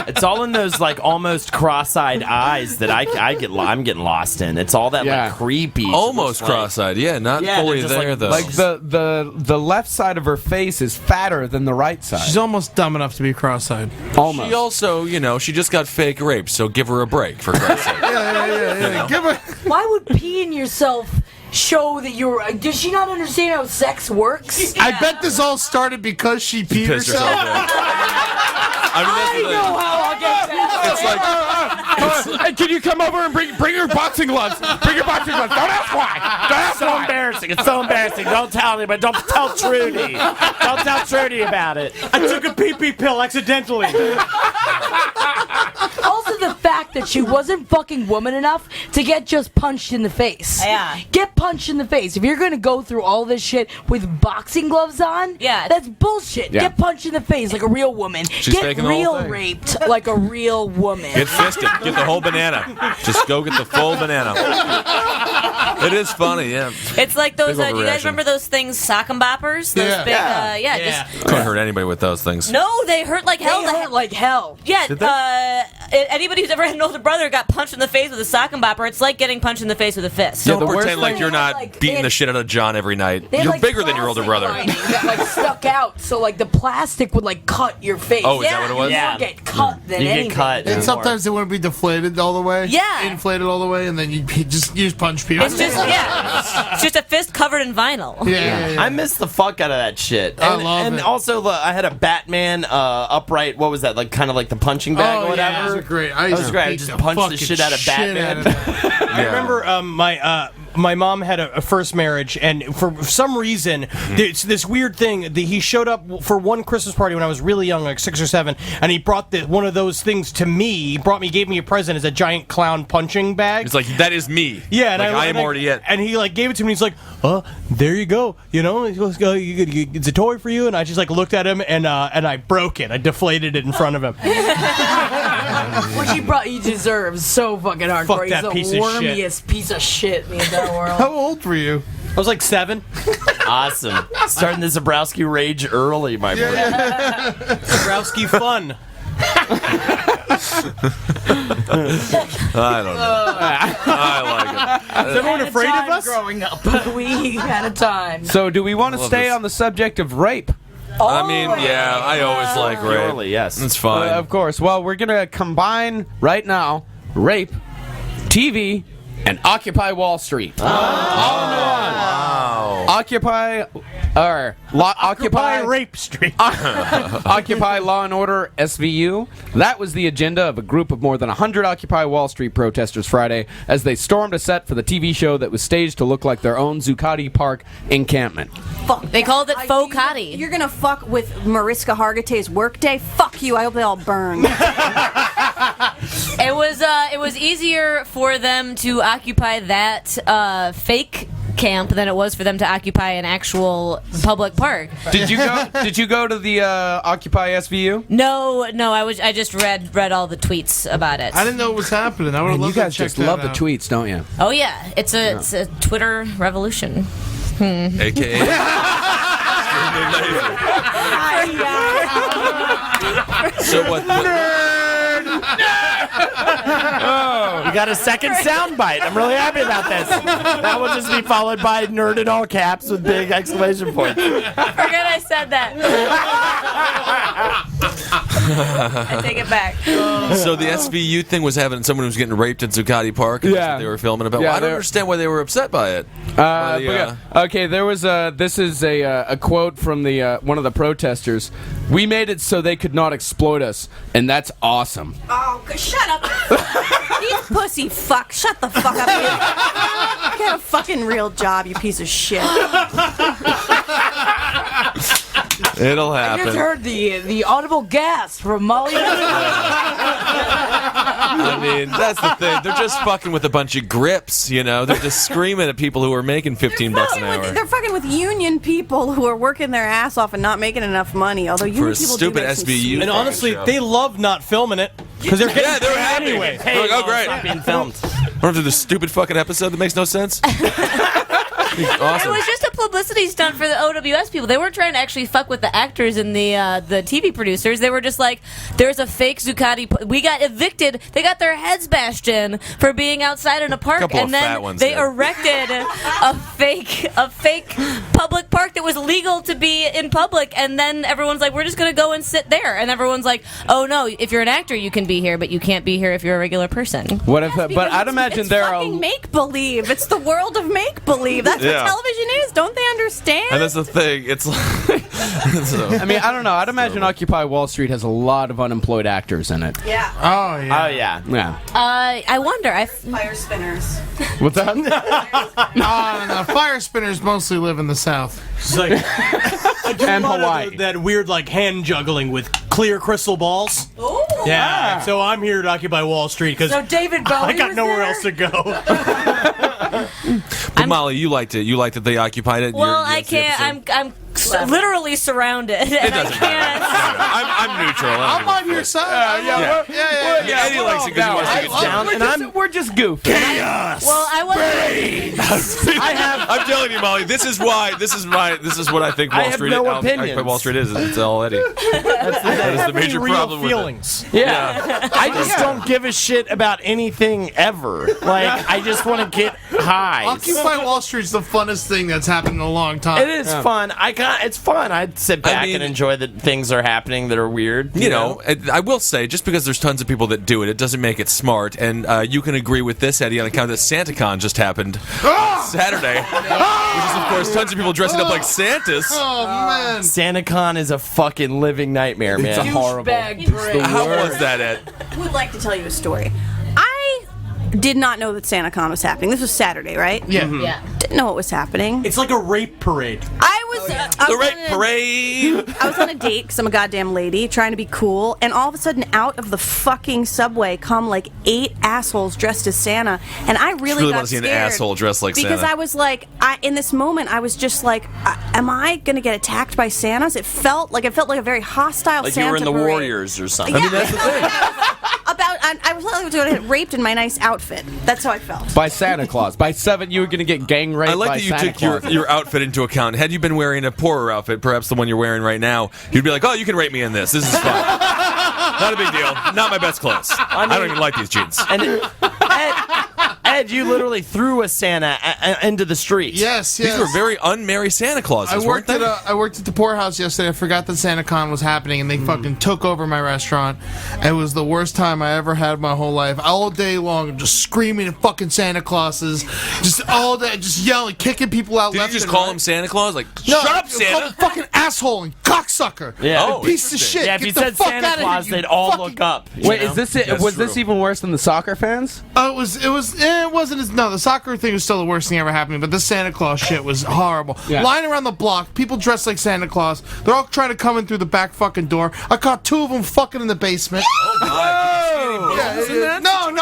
It's all in those like almost cross-eyed eyes that I'm getting lost in. It's all that
Yeah.
like creepy,
Almost
just, like-
cross-eyed, yeah, not
Yeah,
fully
they're just
there
like-
though.
Like the left side of her face is fatter than the right side.
She's almost dumb enough to be cross-eyed.
Almost.
She also, she just got fake raped, so give her a break for Christ's sake.
Yeah. Give her.
Why would peeing yourself show that you're... Does she not understand how sex works?
I bet this all started because she peed
Pissed
herself.
I mean, that's the thing.
how I'll get that.
It's like
Hey, can you come over and bring your boxing gloves? Bring your boxing gloves. Don't ask why. Don't ask
so
why.
embarrassing. It's so embarrassing. Don't tell anybody. Don't tell Trudy. Don't tell Trudy about it.
I took a pee-pee pill accidentally.
Also, the fact that she wasn't fucking woman enough to get just punched in the face.
Yeah.
Get punched in the face. If you're gonna go through all this shit with boxing gloves on,
Yeah.
that's bullshit.
Yeah.
Get punched in the face like a real woman.
She's
Get
faking the whole
real
thing.
raped like a real woman.
get fisted. Get the whole banana. Just go get the full banana. It is funny, yeah.
It's like those,
Big
do you guys
overreaction.
remember those things, sock and boppers? Those
Yeah.
big,
Yeah.
just...
Couldn't hurt anybody with those things.
No, they hurt like hell.
They hurt like hell.
Yeah, anybody who's ever had an older brother got punched in the face with a sock and bopper, it's like getting punched in the face with a fist.
Don't
the worst
pretend like
thing-
you're not
Like,
beating the
it-
shit out of John every night.
They had,
You're
like,
bigger than your older
plastic
brother.
lining that like stuck out, so like the plastic would like cut your face.
Oh, is that what it was?
You
Yeah.
more get cut than
You
anything.
get cut.
And sometimes they want to be deflated all the way.
Yeah.
Inflated all the way, and then you just punch people.
It's just it's just a fist covered in vinyl.
yeah.
I miss the fuck out of that shit.
I
And,
love
and
it.
also, I had a Batman upright. What was that? Like kind of like the punching bag or
Oh,
whatever.
yeah, those are great. I
That
used
was
to
great. I
beat
just
the
punched the
fucking
shit out of Batman.
I remember my mom had a first marriage, and for some reason, it's this weird thing. He showed up for one Christmas party when I was really young, like 6 or 7, and he brought one of those things to me. He gave me a present as a giant clown punching bag.
It's like, that is me.
Yeah, and
like, I am already it.
And he like gave it to me. He's like, there you go. You know, he goes, it's a toy for you. And I just like looked at him and I broke it. I deflated it in front of him.
What he deserves so fucking hardcore.
Fuck
He's
that
the
piece of shit.
wormiest piece of shit in the entire world.
How old were you?
I was like 7.
Awesome. Starting the Zebrowski rage early, my friend.
Zebrowski fun.
I don't know. I like it.
Is everyone afraid of us?
Growing up, we had a time.
So, do we want to
Love
stay
this.
on the subject of rape?
I mean, yeah, I always like rape.
Purely, yes.
It's fine.
Of course. Well, we're going to combine right now rape, TV, and Occupy Wall Street. Occupy
Rape Street.
Occupy Law and Order SVU. That was the agenda of a group of more than 100 Occupy Wall Street protesters Friday as they stormed a set for the TV show that was staged to look like their own Zuccotti Park encampment.
Fuck.
They called it faux cotty.
You're gonna fuck with Mariska Hargitay's workday? Fuck you. I hope they all burn.
It was easier for them to occupy that fake camp than it was for them to occupy an actual public park.
Did you go to the Occupy SVU?
No, I just read all the tweets about it.
I didn't know what was happening. I would have
You
loved
guys
to check
just
that
love the
out.
tweets, don't you?
Oh yeah, it's a Twitter revolution.
AKA. So what?
We got a second soundbite. I'm really happy about this. That will just be followed by nerd in all caps with big exclamation points.
Forget I said that. I take it back.
So the SVU thing was having someone who was getting raped at Zuccotti Park. That's
Yeah.
what they were filming about.
Yeah,
Well, I don't
they're-
understand why they were upset by it.
Okay, there was this is a quote from the one of the protesters. We made it so they could not exploit us, and that's awesome.
Oh, shut up. You pussy fuck. Shut the fuck up. Get a fucking real job, you piece of shit.
It'll
I
happen.
just heard the audible gasp from Molly.
I mean, that's the thing. They're just fucking with a bunch of grips, you know. They're just screaming at people who are making $15 an hour
They're fucking with union people who are working their ass off and not making enough money. Although union
for a
people
stupid
do make some
SVU.
sweet
And honestly,
show.
they love not filming it because they're getting
Yeah, they're
paid
happy.
anyway.
They're like, oh, great.
It's not being filmed.
We're into this stupid fucking episode that makes no sense.
It
Awesome.
was just a publicity stunt for the OWS people. They weren't trying to actually fuck with the actors and the TV producers. They were just like, there's a fake Zuccotti. We got evicted. They got their heads bashed in for being outside in a park,
Couple of
and then
fat ones
they
there.
erected a fake public park that was legal to be in public. And then everyone's like, we're just gonna go and sit there. And everyone's like, oh no, if you're an actor, you can be here, but you can't be here if you're a regular person.
What if? But I'd imagine
it's
there are.
fucking make believe. It's the world of make believe. That's
Yeah.
what television is. Don't they understand?
And that's the thing. It's like. So.
I mean, I don't know. I'd imagine Occupy Wall Street has a lot of unemployed actors in it.
yeah.
Oh yeah.
Oh, yeah.
Yeah.
I wonder.
Fire spinners.
What's that?
No. Fire spinners mostly live in the South.
It's like, I do
And
a lot of
Hawaii.
that weird like hand juggling with clear crystal balls.
Ooh.
Yeah. So I'm here to Occupy Wall Street because
So David Bowie
I got
was
nowhere
there?
else to go.
But Molly, you liked it. You liked that they occupied it.
Well,
You're-
I
that's the
can't.
episode.
I'm literally surrounded. And
It doesn't matter. I'm neutral.
I'm on your side.
Eddie likes it because he wants to get down.
And we're just goofy.
Chaos.
Well, I wasn't.
I'm telling you, Molly. This is what I think Wall Street.
no opinions.
Wall Street is. It's all Eddie. That is the major
real
problem with
feelings.
it.
Yeah. I just don't give a shit about anything ever. Like, I just want to get high.
Occupy Wall Street's the funnest thing that's happened in a long time.
It is fun. It's fun. I'd sit back and enjoy that things are happening that are weird.
You know, I will say, just because there's tons of people that do it, it doesn't make it smart. And you can agree with this, Eddie, on account that SantaCon just happened Saturday, which is, of course, tons of people dressing up like Santas.
Oh, man.
SantaCon is a fucking living nightmare, man.
It's horrible.
How was that, Ed?
I would like to tell you a story. I did not know that SantaCon was happening. This was Saturday, right?
Yeah.
Yeah.
Didn't know what was happening.
It's like a rape parade.
I was
The rape parade.
I was on a date because I'm a goddamn lady trying to be cool, and all of a sudden, out of the fucking subway come like 8 assholes dressed as Santa, and I really got
want to see an
scared
asshole dressed like
because
Santa.
I was like, in this moment, I was just like, am I gonna get attacked by Santas? It felt like a very hostile
Like
Santa
you were in the
parade.
Warriors or something.
I mean, that's the thing.
I was going to get raped in my nice outfit. That's how I felt.
By Santa Claus. By 7, you were going to get gang raped
I like
by
that you
Santa
took
Claus.
your outfit into account. Had you been wearing a poorer outfit, perhaps the one you're wearing right now, you'd be like, oh, you can rape me in this. This is fine. Not a big deal. Not my best clothes. I don't even like these jeans.
And Ed, you literally threw a Santa into the street.
Yes.
These were very unmarried Santa Clauses,
I worked
weren't they?
I worked at the poorhouse yesterday. I forgot that SantaCon was happening, and they fucking took over my restaurant. It was the worst time I ever had my whole life. All day long, just screaming at fucking Santa Clauses, just all day, just yelling, kicking people out.
Did
left
you just
and
call
right.
him Santa Claus? Like,
No,
shut up,
call
Santa!
him fucking asshole and cocksucker.
Yeah.
And
Oh,
piece of
interesting.
shit.
Yeah, if
Get
you
the
said
fuck
Santa
outta here,
Claus,
you
they'd all
fucking-
look up.
Wait,
you know?
is this it?
That's
Was this
true.
even worse than the soccer fans?
It wasn't as no. The soccer thing was still the worst thing ever happened, but this Santa Claus shit was horrible.
Yeah.
Lying around the block, people dressed like Santa Claus. They're all trying to come in through the back fucking door. I caught 2 of them fucking in the basement. No,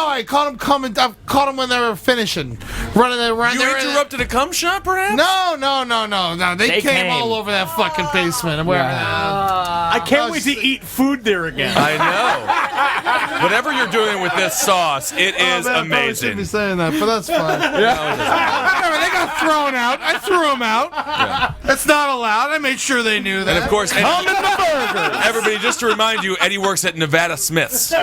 I caught them coming. I caught them when they were finishing, running around.
You interrupted a cum shot, perhaps?
No. They came all over that fucking basement. And wherever
I can't wait to eat food there again.
I know. Whatever you're doing with this sauce, it is
I shouldn't
amazing.
be saying that, but that's fine. Whatever, they got thrown out. I threw them out. That's not allowed. I made sure they knew that.
And of course, everybody, just to remind you, Eddie works at Nevada Smith's, so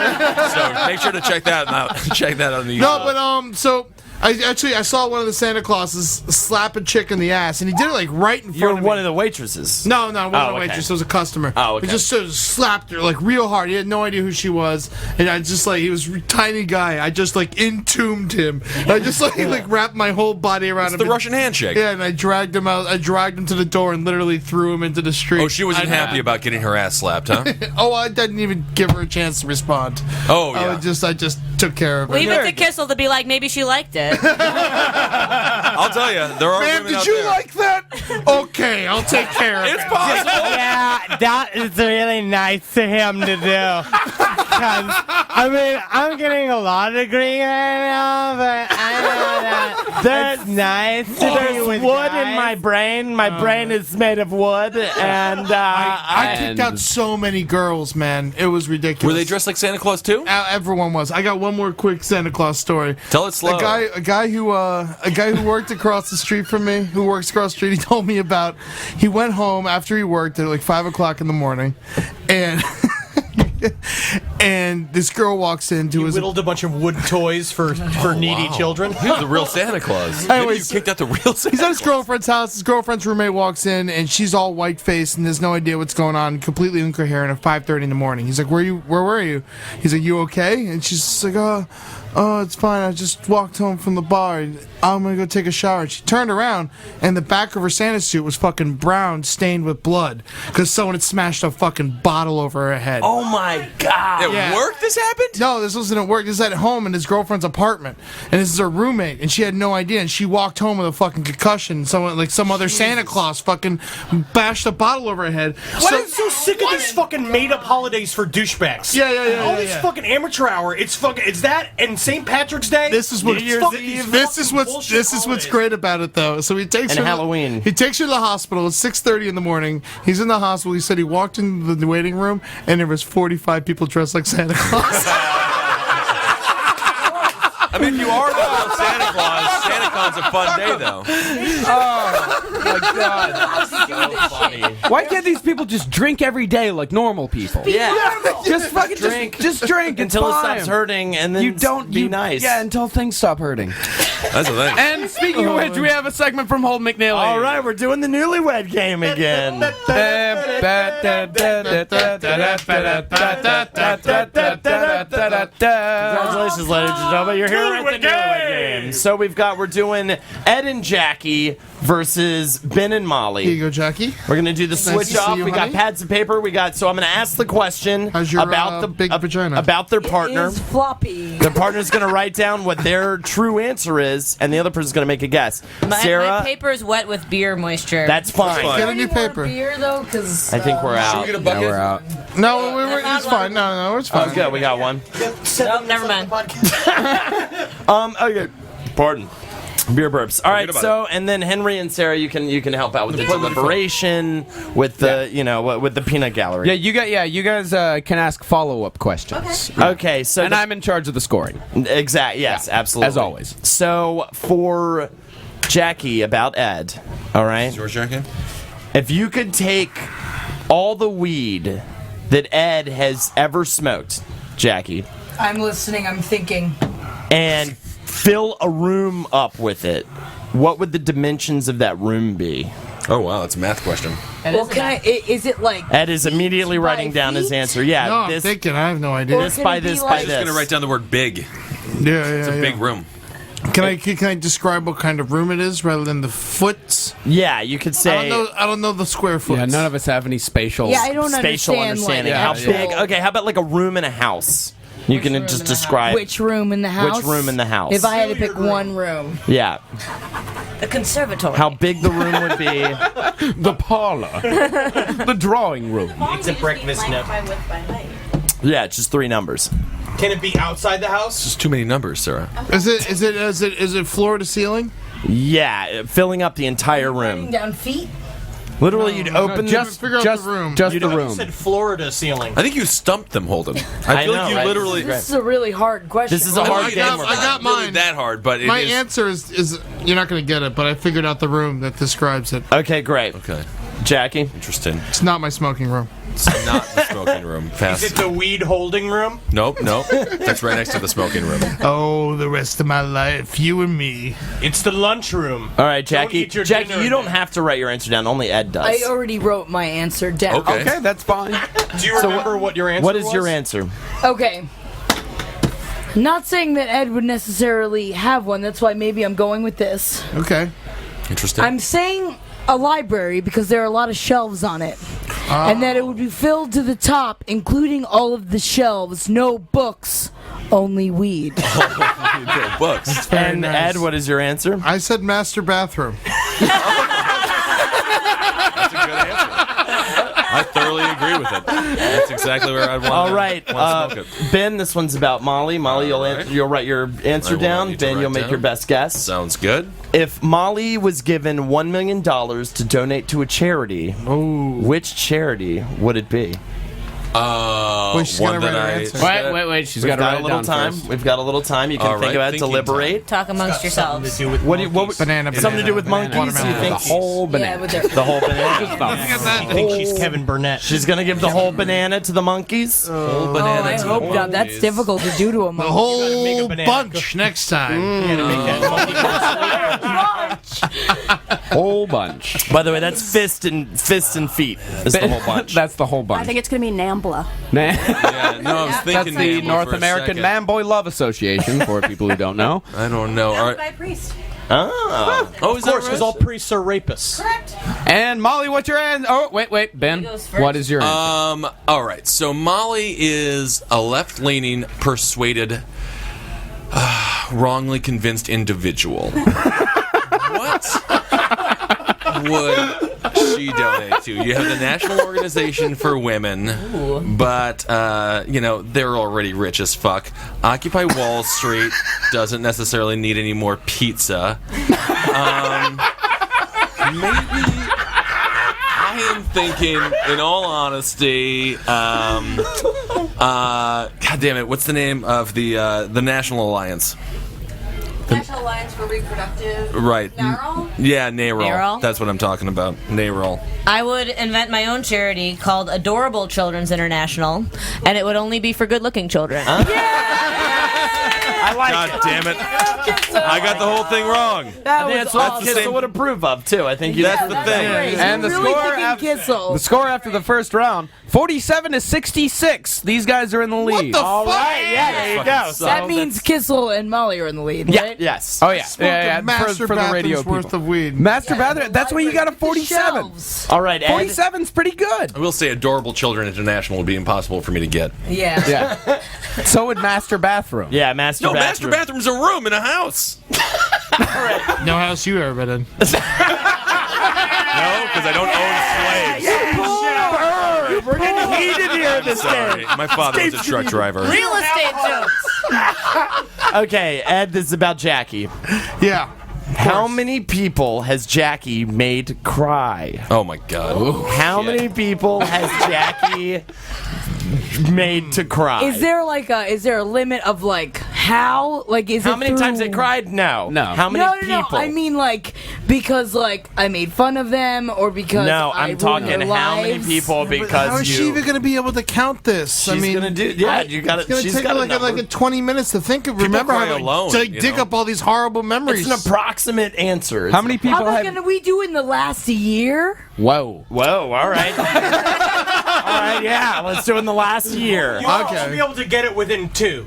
make sure to check that out. Check that out on the.
No, but so I saw one of the Santa Clauses slap a chick in the ass, and he did it like right in front
You're
of me.
one of the waitresses.
No, one of the
okay.
waitresses. It was a customer.
Oh, okay.
He just sort of slapped her like real hard. He had no idea who she was, and I just like he was a tiny guy. I just like entombed him. And I just like wrapped my whole body around him.
the Russian handshake.
Yeah, and I dragged him out. I dragged him to the door and literally threw him into the street.
Oh, she wasn't happy about getting her ass slapped, huh?
Oh, I didn't even give her a chance to respond.
Oh, yeah.
I just took care of her.
Leave it to Kissel to be like, maybe she liked it.
I'll tell you, there are
Ma'am,
women
did
out
you
there.
like that? Okay, I'll take care of it.
It's possible.
Yeah, that is really nice to him to do. Because, I mean, I'm getting a law degree right now, but I know that that's nice to
There's
do with
wood
guys.
in my brain. My brain is made of wood, and
I kicked out so many girls, man. It was ridiculous.
Were they dressed like Santa Claus too?
Everyone was. I got one more quick Santa Claus story.
Tell it slow.
A guy who worked across the street from me, who works across the street, he told me about. He went home after he worked at like 5 o'clock in the morning, and and this girl walks into his.
Whittled a bunch of wood toys for needy children.
He was the real Santa Claus. Maybe you
Anyways,
kicked out the real Santa
He's at his
Claus.
girlfriend's house. His girlfriend's roommate walks in, and she's all white-faced and has no idea what's going on, completely incoherent at 5:30 in the morning. He's like, where were you? He's like, you okay? And she's just like, oh, it's fine. I just walked home from the bar. I'm going to go take a shower. And she turned around, and the back of her Santa suit was fucking brown, stained with blood, because someone had smashed a fucking bottle over her head.
oh my god!
At work, this happened?
No, this wasn't at work. This is at home in his girlfriend's apartment, and this is her roommate, and she had no idea. And she walked home with a fucking concussion. Someone, like some other Santa Claus, fucking bashed a bottle over her head.
I'm so sick of these fucking made-up holidays for douchebags.
Yeah.
All these fucking amateur hour. It's that and St. Patrick's Day.
This is what.
New Year's Eve.
This is what's great about it, though. So he takes
And
her
Halloween.
He takes her to the hospital. It's 6:30 in the morning. He's in the hospital. He said he walked into the waiting room and there was 45 people dressed like Santa Claus.
I mean, you are the Santa Claus. Santa Claus is a fun day, though.
Oh my god!
So funny.
Why can't these people just drink every day like normal people?
Yeah.
Just fucking
Drink.
Just drink
Until it
it's
stops
fine.
hurting, and then
You don't
be
you,
nice.
Yeah, until things stop hurting.
That's the thing.
And speaking of which, we have a segment from Holden McNeely.
All right, we're doing the newlywed game again. Congratulations, ladies and gentlemen. You're here at the newlywed game. So we're doing Ed and Jackie versus Ben and Molly.
Here you go, Jackie.
We're gonna do the
Nice
switch
to see
off.
you,
We got
honey.
pads of paper. So I'm gonna ask the question
How's your,
about the
big vagina?
about their partner.
Is floppy.
The partner's gonna write down what their true answer is, and the other person's gonna make a guess.
My
Sarah,
paper is wet with beer moisture.
that's fine.
Get a new paper.
Beer though, because
I think we're out.
Get a
Now
bucket.
we're out.
No, it's fine. No, it's fine.
Oh, good. We got one.
Oh, never mind.
Okay. Pardon. Beer burps. All right.
Forget about
So, and then Henry and Sarah, you can help out with the deliberation, with the with the peanut gallery.
Yeah, you guys can ask follow-up questions.
Okay. So
And I'm in charge of the scoring.
exact. Yes, absolutely.
As always.
So for Jackie about Ed. All right.
Yours, Jackie?
If you could take all the weed that Ed has ever smoked, Jackie,
I'm listening. I'm thinking.
and fill a room up with it, what would the dimensions of that room be?
Oh, wow. That's a math question.
Well, is it like?
Ed is immediately writing down his answer. Yeah,
No, I'm
this,
thinking. I have no idea.
this
Or
by
could it
this
be
by
like-
I'm just going
this.
to write down the word big.
Yeah,
It's a big room.
Can I describe what kind of room it is rather than the foots?
Yeah, you could say
I don't know the square foot.
Yeah, none of us have any spatial.
Yeah, I don't
spatial
understand.
understanding.
Like,
How
yeah.
big? Okay, how about like a room in a house? You can just describe
Which room in the house?
Which room in the house?
If I had to pick one room.
Yeah,
The conservatory.
how big the room would be.
The parlor. The drawing room.
It's a breakfast nook.
Yeah, it's just 3 numbers.
Can it be outside the house?
Just too many numbers, Sarah.
Is it floor to ceiling?
Yeah, filling up the entire
Writing
room.
down feet.
Literally, you'd open
Just,
figure out
just,
the room.
just
You
the
know, you
room.
said Florida ceiling.
I think you stumped them, Holden. I feel
know,
like you
right?
literally.
This is a really hard question.
This is a hard game.
I
we're
got
Not really
mine.
that hard, but it
My
is.
answer is you're not going to get it, but I figured out the room that describes it.
Okay, great.
Okay,
Jackie?
interesting.
It's not my smoking room.
It's not the smoking room.
Is it
Fast.
the weed holding room?
Nope. That's right next to the smoking room.
Oh, the rest of my life, you and me.
It's the lunchroom.
All right, Jackie.
eat your
Jackie,
dinner
you
in
don't
there.
have to write your answer down. Only Ed does.
I already wrote my answer down.
Okay.
Okay, that's fine.
Do you remember what your answer
What
was?
is your answer?
Okay. Not saying that Ed would necessarily have one. That's why maybe I'm going with this.
Okay.
Interesting.
I'm saying a library because there are a lot of shelves on it. And that it would be filled to the top, including all of the shelves. No books, only weed.
Books.
And
nice.
Ed, what is your answer?
I said master bathroom.
That's a good answer. I thoroughly agree with it. That's exactly where I'd want.
All right,
Want to smoke it.
Ben. This one's about Molly. Molly,
All right.
you'll write your answer
I will
down.
need to
Ben,
write
you'll make
down.
your best guess.
Sounds good.
If Molly was given $1 million to donate to a charity, which charity would it be?
Wait, she's
one
gotta
that
write her
I.
answer.
Wait. She's
We've
got to
got
write
a
it
little
down
time.
first.
We've got a little time. You can
All
think
right,
about it,
thinking
deliberate.
Talk amongst yourselves.
To do with
What do you?
monkeys.
Banana.
Something to do with
banana,
monkeys?
banana.
You think
The whole
Yeah,
banana.
with their
the whole banana?
I think she's Kevin Burnett.
She's gonna give the whole banana to the monkeys.
Whole
Oh,
banana
I
to
hope
the
not. That's
monkeys.
difficult to do to a
The
monkey.
make a
whole
banana
bunch next time.
Yeah, to make that monkey
Whole bunch.
By the way, that's fist and feet. Is the whole bunch.
That's the whole
I
bunch.
think it's going to be NAMBLA.
Yeah, no, I was
That's
thinking
the
Nemo
North
for a
American
second.
Man Boy Love Association, for people who don't know.
I don't know. All right.
By priest.
Oh.
Oh, is
Of course,
that
because
right?
all priests are rapists.
And Molly, what's your answer? Oh, wait, Ben.
goes first?
What is your answer?
All right. So Molly is a left-leaning, persuaded, wrongly convinced individual. What would does she donate to? You have the National Organization for Women, but they're already rich as fuck. Occupy Wall Street doesn't necessarily need any more pizza. Maybe I am thinking, in all honesty, God damn it, what's the name of the National Alliance?
National Alliance for Reproductive.
Right.
NARAL?
Yeah, NARAL.
NARAL?
That's what I'm talking about. NARAL.
I would invent my own charity called Adorable Children's International, and it would only be for good-looking children.
I like
God
it.
damn it. I got the whole thing wrong.
I think that's what Kissel would approve of, too. I think
That's the thing.
And the
Really
score,
picking Kissel.
the score after the first round, 47-66. These guys are in the lead.
All right, yeah, there you go. So
That means Kissel and Molly are in the lead,
yeah,
right?
yes.
Oh yeah,
Smoked a master
for the radio
bathroom's worth
people.
of weed.
Master bathroom. That's why you got a 47.
Shelves.
All right, Ed.
47's pretty good.
I will say Adorable Children International would be impossible for me to get.
Yeah.
Yeah. So would master bathroom.
Yeah, master
No,
bathroom.
master bathroom's a room in a house.
No house you ever been in.
No, because I don't own slaves.
We're getting heated here this
Sorry,
game.
my father was a truck driver.
Real estate jokes.
Okay, Ed, this is about Jackie.
Yeah.
How many people has Jackie made cry?
Oh my god.
How many people has Jackie made to cry?
Is there a limit of how is
How
it
many
through...
times they cried? No.
No.
How many
No,
people?
I mean because I made fun of them or because
No,
I
I'm
ruined
talking
their
how many
lives?
people because
How is she even going to be able to count this?
She's gonna do. Yeah, you got
It's going to
She's
take
got
her
a number.
like 20 minutes to think of. Remember
cry
how
alone,
to
you
dig
know?
up all these horrible memories.
It's an approximate answer.
How many people
How about
have?
gonna we do in the last year?
Whoa.
Whoa! All right. All right. Yeah. Let's do it in the last year.
You'll also be able to get it within 2.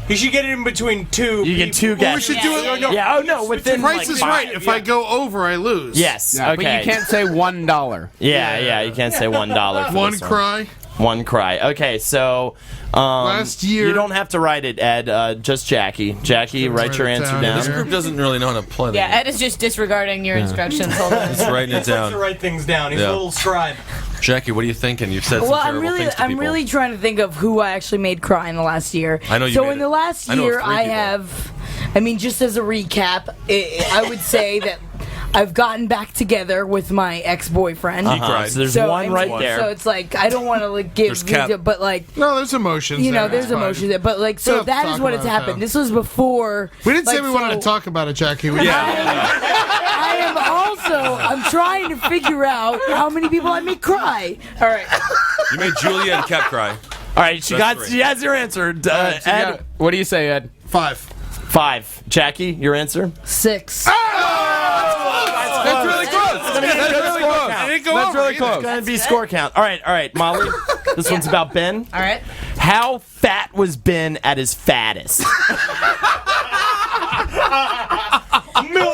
You should get it in between 2.
You get 2
Well, we
guesses.
should do it.
Yeah. Oh no. Within
Price is
5.
right. If I go over, I lose.
Yes.
Yeah,
okay.
But you can't say $1.
Yeah. You can't say $1 for
One
this
cry.
One cry. Okay. So.
Last year.
You don't have to write it, Ed. Just Jackie. Jackie, write your
write it
answer
down.
This
down.
group doesn't really know how to play.
Yeah, Ed is just disregarding your instructions. Hold on.
Just writing it
To
down.
write things down. He's
Yeah.
a little scribe.
Jackie, what are you thinking? You've said some
Well,
terrible things to
I'm
people.
really trying to think of who I actually made cry in the last year.
I know you
So
made
in
it.
the last
I know of
year,
3
I
people.
have. I mean, just as a recap, I would say that I've gotten back together with my ex-boyfriend.
cried.
So there's
So,
one
I mean,
right
So
there.
it's I don't want to give,
There's Cap.
but
No, there's emotions.
there's emotions there. But
We
so
don't have to
that is
talk
what has
about it,
happened.
though.
This was before.
We didn't say we wanted
so
to talk about it, Jackie. We
I am also. I'm trying to figure out how many people I made cry. All right.
You made Julia and Cap cry.
All right. She
That's great.
has your answer. Ed.
What do you say, Ed?
5.
5. Jackie, your answer.
6.
That's really close. That's really close. That's really close.
It's gonna be score count. All right, Molly. This one's about Ben.
All right.
How fat was Ben at his fattest?
£1,000,000.
No,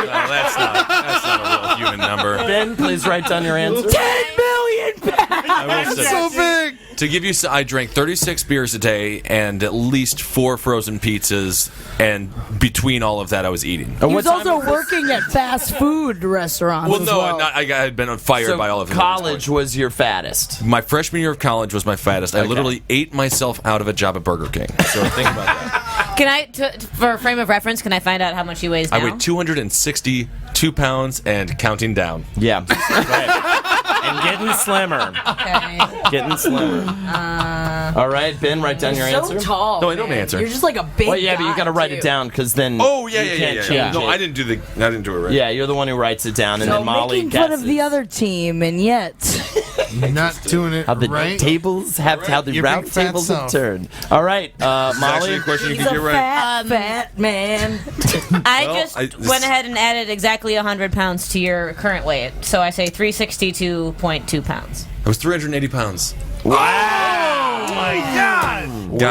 that's not a real human number.
Ben, please write down your answer.
10 million pounds.
I will say,
So big.
to give you, I drank 36 beers a day and at least 4 frozen pizzas, and between all of that, I was eating.
He was also working at fast food restaurants.
Well,
as
no,
well.
I had been fired
So
by all of them.
college was your fattest.
My freshman year of college was my fattest. I literally ate myself out of a job at Burger King. So think about that.
Can I, for a frame of reference, can I find out how much he weighs now?
I weighed 262 pounds and counting down.
Yeah. And getting slimmer.
Okay.
Getting slimmer. All right, Ben, write down your
so
answer.
tall.
No, I don't
man.
answer.
You're just like a big.
Well, yeah, but you
guy,
got to write
too.
it down because then.
Oh yeah,
you
yeah,
can't
yeah,
change
yeah. No,
it.
I didn't do it right.
Yeah, you're the one who writes it down, and
So
then Molly
making fun
guesses.
of the other team, and yet
Not doing it
How the
right.
tables have, how the
Your
round
big fat
tables have
self.
turned. All right,
Actually,
Molly.
a question you
he's
could
a
get right.
fat man.
I
Well,
just
this-
went ahead and added exactly 100 pounds to your current weight. So I say 362.2 pounds.
I was 380 pounds. God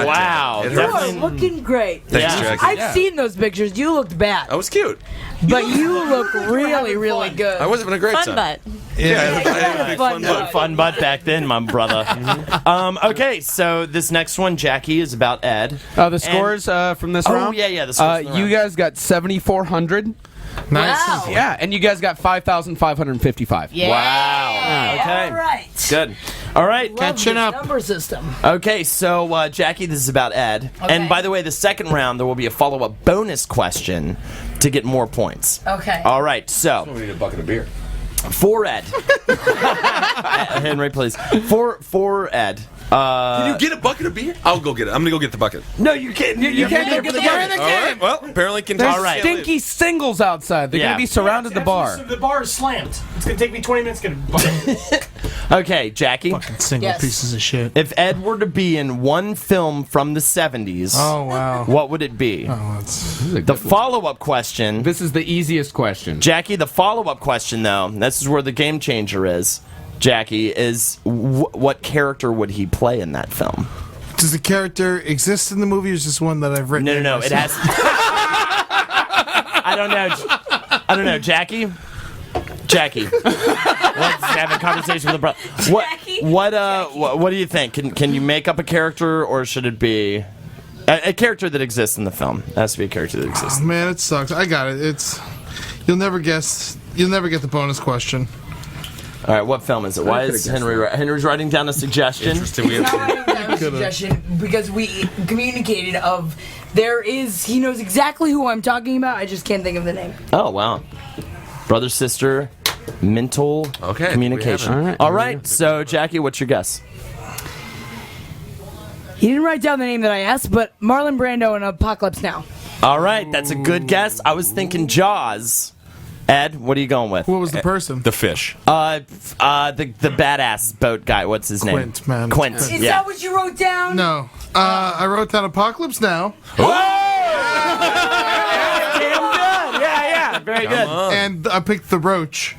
Wow.
damn it. It
You
hurts.
are looking great.
Thanks,
Yeah.
Jackie.
I've seen those pictures. You looked bad,
I was cute.
but you look really, really good.
I was having a great
Fun
time.
butt.
Yeah, I had a big
Fun
fun
butt.
butt.
Fun butt back then, my brother. Okay, so this next one, Jackie, is about Ed.
The scores from this round?
yeah, the scores from the
You
round.
guys got 7,400.
Nice.
Wow.
Yeah, and you guys got 5,555.
Yeah.
Wow. Okay.
All right.
Good. All right.
Love
Catching
this
up.
number system.
Okay, so Jackie, this is about Ed.
Okay.
And by the way, the second round there will be a follow-up bonus question to get more points.
Okay.
All right, so
We need a bucket of beer.
for Ed, Henry, please. For Ed.
Can you get a bucket of beer? I'll go get it. I'm gonna go get the bucket.
No, you can't. You can't
go get the bucket.
All right. Well, apparently
There's
Kentucky.
All right.
stinky singles outside. They're
Yeah.
going to be surrounded the bar.
The bar is slammed. It's gonna take me 20 minutes to get a bucket.
Okay, Jackie.
Fucking single
Yes.
pieces of shit.
If Ed were to be in one film from the 70s,
Oh, wow.
what would it be?
Oh, that's...
The follow-up question.
This is the easiest question.
Jackie, the follow-up question, though, this is where the game changer is, Jackie, is what character would he play in that film?
Does the character exist in the movie, or is this one that I've written?
No, it has... I don't know, Jackie? Let's have a conversation with the brother. What do you think? Can you make up a character, or should it be a character that exists in the film? It has to be a character that exists.
Oh, man, it sucks. I got it. You'll never guess. You'll never get the bonus question.
All right, what film is it? Why is Henry's writing down a suggestion?
Interesting. We have
Suggestion because we communicated of he knows exactly who I'm talking about. I just can't think of the name.
Oh, wow. Brother, sister, mental communication. All right, so Jackie, what's your guess?
He didn't write down the name that I asked, but Marlon Brando in Apocalypse Now.
All right, that's a good guess. I was thinking Jaws. Ed, what are you going with?
What was the person?
the fish.
The badass boat guy. What's his name?
Quint, man.
Quint.
Is
Yeah.
that what you wrote down?
No. I wrote down Apocalypse Now.
Damn good. Yeah, very good.
And I picked the Roach.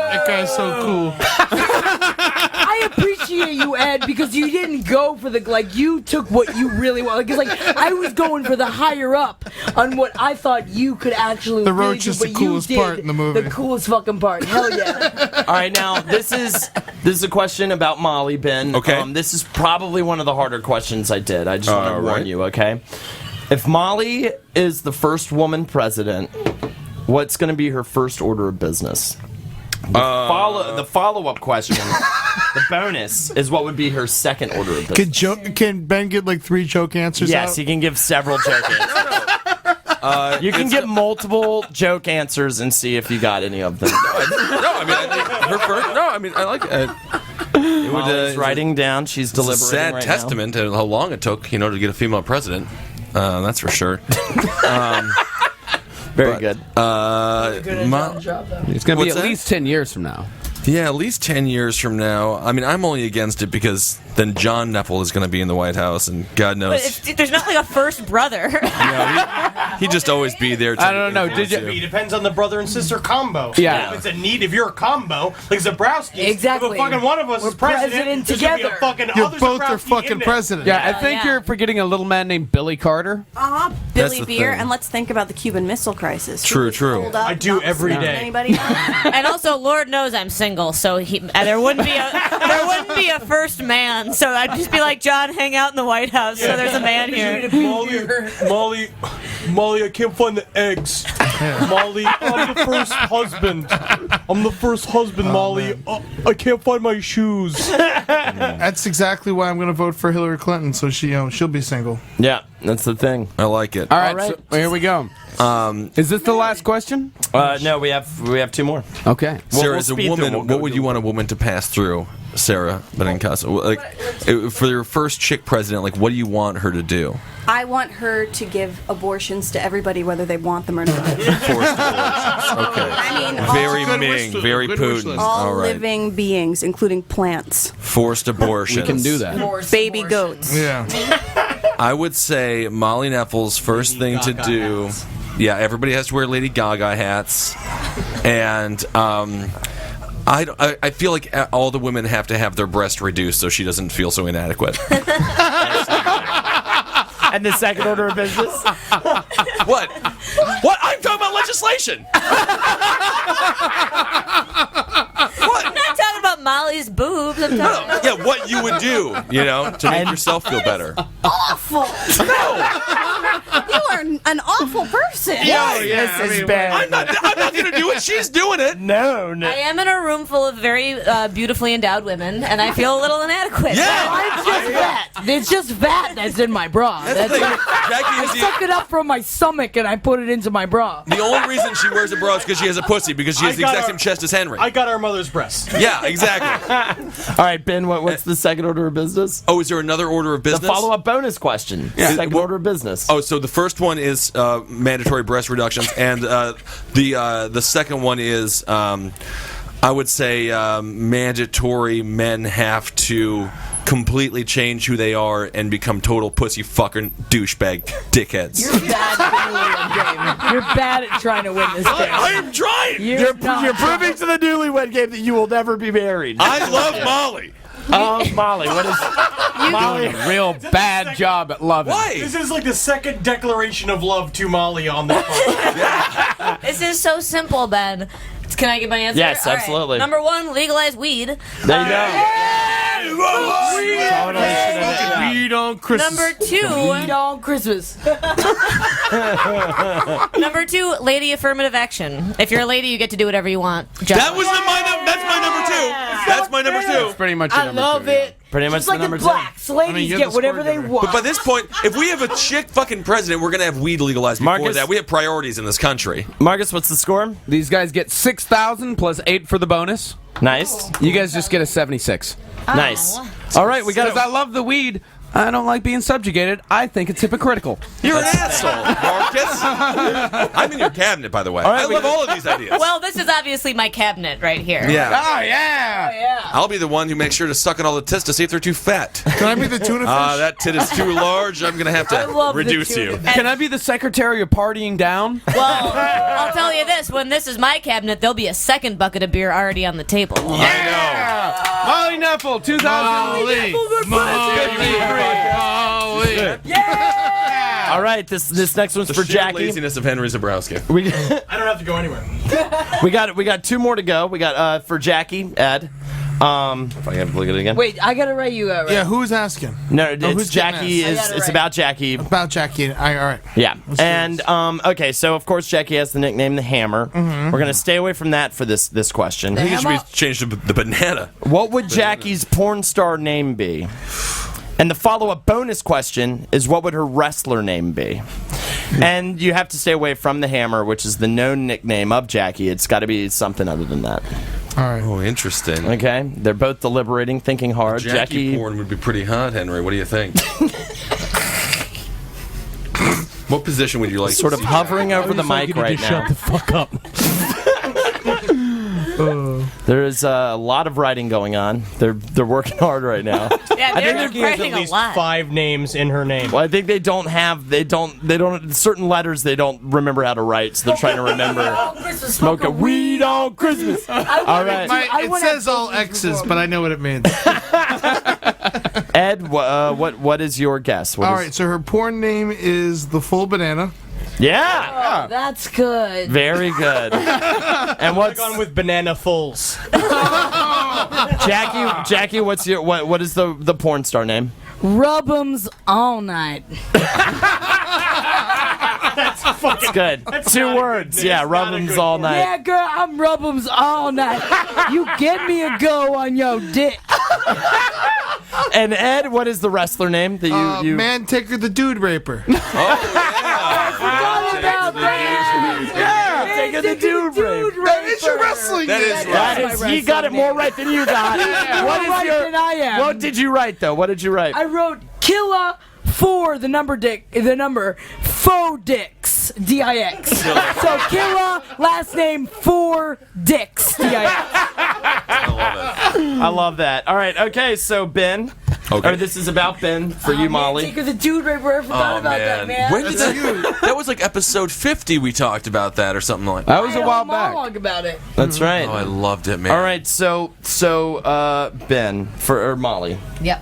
That guy's so cool.
I appreciate you, Ed, because you didn't go for you took what you really want. Because I was going for the higher up on what I thought you could actually.
The
really
Roach
do,
is the
but you
coolest
did
part in the movie.
The coolest fucking part. Hell yeah.
All right, now this is a question about Molly, Ben.
Okay.
This is probably one of the harder questions I did. I just want to warn you, okay? If Molly is the first woman president, what's going to be her first order of business? The follow-up question, the bonus, is what would be her second order of business.
Can Ben get 3 joke answers
Yes,
out?
he can give several joke answers. You can get multiple joke answers and see if you got any of them.
I like it.
Molly's writing down. She's
It's a
deliberating
sad
right
testament to how long it took, to get a female president. That's for sure.
now. Very good.
Job, though.
It's going to be
What's
at
that?
least 10 years from now.
Yeah, at least 10 years from now. I mean, I'm only against it because then John Nepple is going to be in the White House, and God knows.
But there's not a first brother.
He'd just always be there.
I don't know. Did you?
It depends on the brother and sister combo.
Yeah.
If it's a need, if you're a combo, like Zebrowski,
Exactly.
if fucking one of us
We're
is president,
president
there's gonna be a
together.
fucking
You're
other
both
Zebrowski
their fucking
in there.
president.
Yeah, I think
yeah.
you're forgetting a little man named Billy Carter.
Billy
the
Beer,
thing.
and let's think about the Cuban Missile Crisis.
True, true.
Hold up,
I do
not
every
listening to
day.
Anybody?
And also, Lord knows I'm single, so there wouldn't be a first man. So I'd just be like, John, hang out in the White House. So there's a man here.
Molly, I can't find the eggs. Molly, I'm the first husband. Molly. I can't find my shoes.
That's exactly why I'm going to vote for Hillary Clinton, so she'll be single.
Yeah, that's the thing.
I like it.
All right, so here we go. Is this the last question?
No, we have 2 more.
Okay.
Sarah,
we'll
as a
speed
woman,
through.
what would you want a woman to pass through, Sarah Benincasa? For your first chick president, what do you want her to do?
I want her to give abortions to everybody, whether they want them or not.
Forced abortions. Okay.
I mean,
Very
good
Ming,
wish list.
very
Good wish
Putin.
list.
all
All right.
living beings, including plants,
Forced abortions.
We can do that.
baby goats.
Yeah.
I would say Molly Neffels' first thing to do. Yeah, everybody has to wear Lady Gaga hats, and I feel like all the women have to have their breast reduced so she doesn't feel so inadequate.
And the second order of business?
What? I'm talking about legislation.
I'm not talking about Molly's boobs. I'm telling you.
Yeah, what you would do, to make yourself feel better.
Awful. You are an awful person.
This is bad.
I'm not going to do it. She's doing it.
No.
I am in a room full of very beautifully endowed women, and I feel a little inadequate.
Yeah.
It's just fat. It's just fat that's in my bra. I suck it up from my stomach and I put it into my bra.
The only reason she wears a bra is because she has a pussy, because she has the exact same chest as Henry.
I got our mother's breast.
Yeah, exactly.
All right, Ben, what's the second order of business?
Oh, is there another order of business?
The follow-up bonus question.
Yeah.
Second order of business.
Oh, so the first one is mandatory breast reductions, and the second one is, I would say, mandatory men have to completely change who they are and become total pussy fucking douchebag dickheads.
You're bad at game. You're bad at trying to win this game.
I am trying.
You're proving to the newlywed game that you will never be married.
I love Molly.
Molly, what is Molly?
Real bad job at loving.
Why?
This is like the second declaration of love to Molly on the phone.
This is so simple, Ben. Can I get my answer?
Yes,
All right.
absolutely.
Number 1, legalize weed.
There you go.
Weed on Christmas.
Number 2,
Weed on Christmas.
Number 2, lady affirmative action. If you're a lady, you get to do whatever you want.
That was that's my number 2. That's my number 2.
That's pretty much your
I
number
love
2,
it.
Pretty much
Just like
the number
the
2.
blacks. Ladies
you're
get
the
whatever they
squirt
want.
But by this point, if we have a chick fucking president, we're going to have weed legalized before
Marcus?
that. We have priorities in this country.
Marcus, what's the score?
These guys get 6,000 plus 8 for the bonus.
Nice.
You guys just get a 76.
Nice. All right, we got
Because I love the weed. I don't like being subjugated. I think it's hypocritical.
You're an asshole, Marcus. I'm in your cabinet, by the way. I love all of these ideas.
Well, this is obviously my cabinet right here.
Yeah.
Oh, yeah.
I'll be the one who makes sure to suck on all the tits to see if they're too fat.
Can I be the tuna fish?
That tit is too large. I'm going to have to reduce you.
Can I be the secretary of partying down?
Well, I'll tell you this. When this is my cabinet, there'll be a second bucket of beer already on the table.
Yeah! Molly Neffel, 2000.
Yeah! All right, this next one's for Jackie.
Laziness of Henry Zebrowski.
I don't have to go anywhere.
We got 2 more to go. We got for Jackie, Ed. If I have to look at it again.
Wait, I gotta write you out. Right?
Yeah, who's asking?
No, it's
who's getting
Jackie.
this?
It's about Jackie.
About Jackie. All right.
Yeah. And okay, so of course Jackie has the nickname the Hammer.
Mm-hmm.
We're gonna stay away from that for this question.
I think it should be changed to the banana.
What would Jackie's porn star name be? And the follow-up bonus question is, what would her wrestler name be? And you have to stay away from the Hammer, which is the known nickname of Jackie. It's got to be something other than that.
All right.
Oh, interesting.
Okay? They're both deliberating, thinking hard.
Jackie porn would be pretty hot, Henry. What do you think? What position would you like?
Sort of hovering over the mic right now.
Shut the fuck up.
There is a lot of writing going on. They're working hard right now.
Yeah,
I
they're
think Jackie has
writing
at
a
least
lot.
5 names in her name.
Well, I think they don't certain letters they don't remember how to write, so they're trying to remember. Smoke a weed on Christmas. All right.
It says all X's, but I know what it means.
Ed, what is your guess?
All right, so her porn name is The Full Banana.
Yeah.
Oh, that's good.
Very good. And what's
on with banana fulls?
Jackie? What's your what is the porn star name?
Rub'ems all night.
That's good. 2 words. Yeah, Rub'ems all night.
Yeah, girl, I'm Rub'ems all night. You get me a go on your dick.
And Ed, what is the wrestler name that you?
Man Taker the Dude Raper.
Yeah, Taker the Dude Raper.
That is your wrestling name.
That is, he got it more right than you got. What is your?
Than I am.
What did you write though? What did you write?
I wrote Killa for the number faux dicks DIX. So Killa, last name 4 dicks DIX.
I love that. All right, okay, so Ben.
Okay.
Or this is about Ben for you, Molly.
Take her the dude raper. I forgot about that, man.
When did that was like episode 50 we talked about that or something like
That was a while
I
back.
monologue about it.
That's right.
Oh, I loved it, man.
All right, so Ben or Molly.
Yep.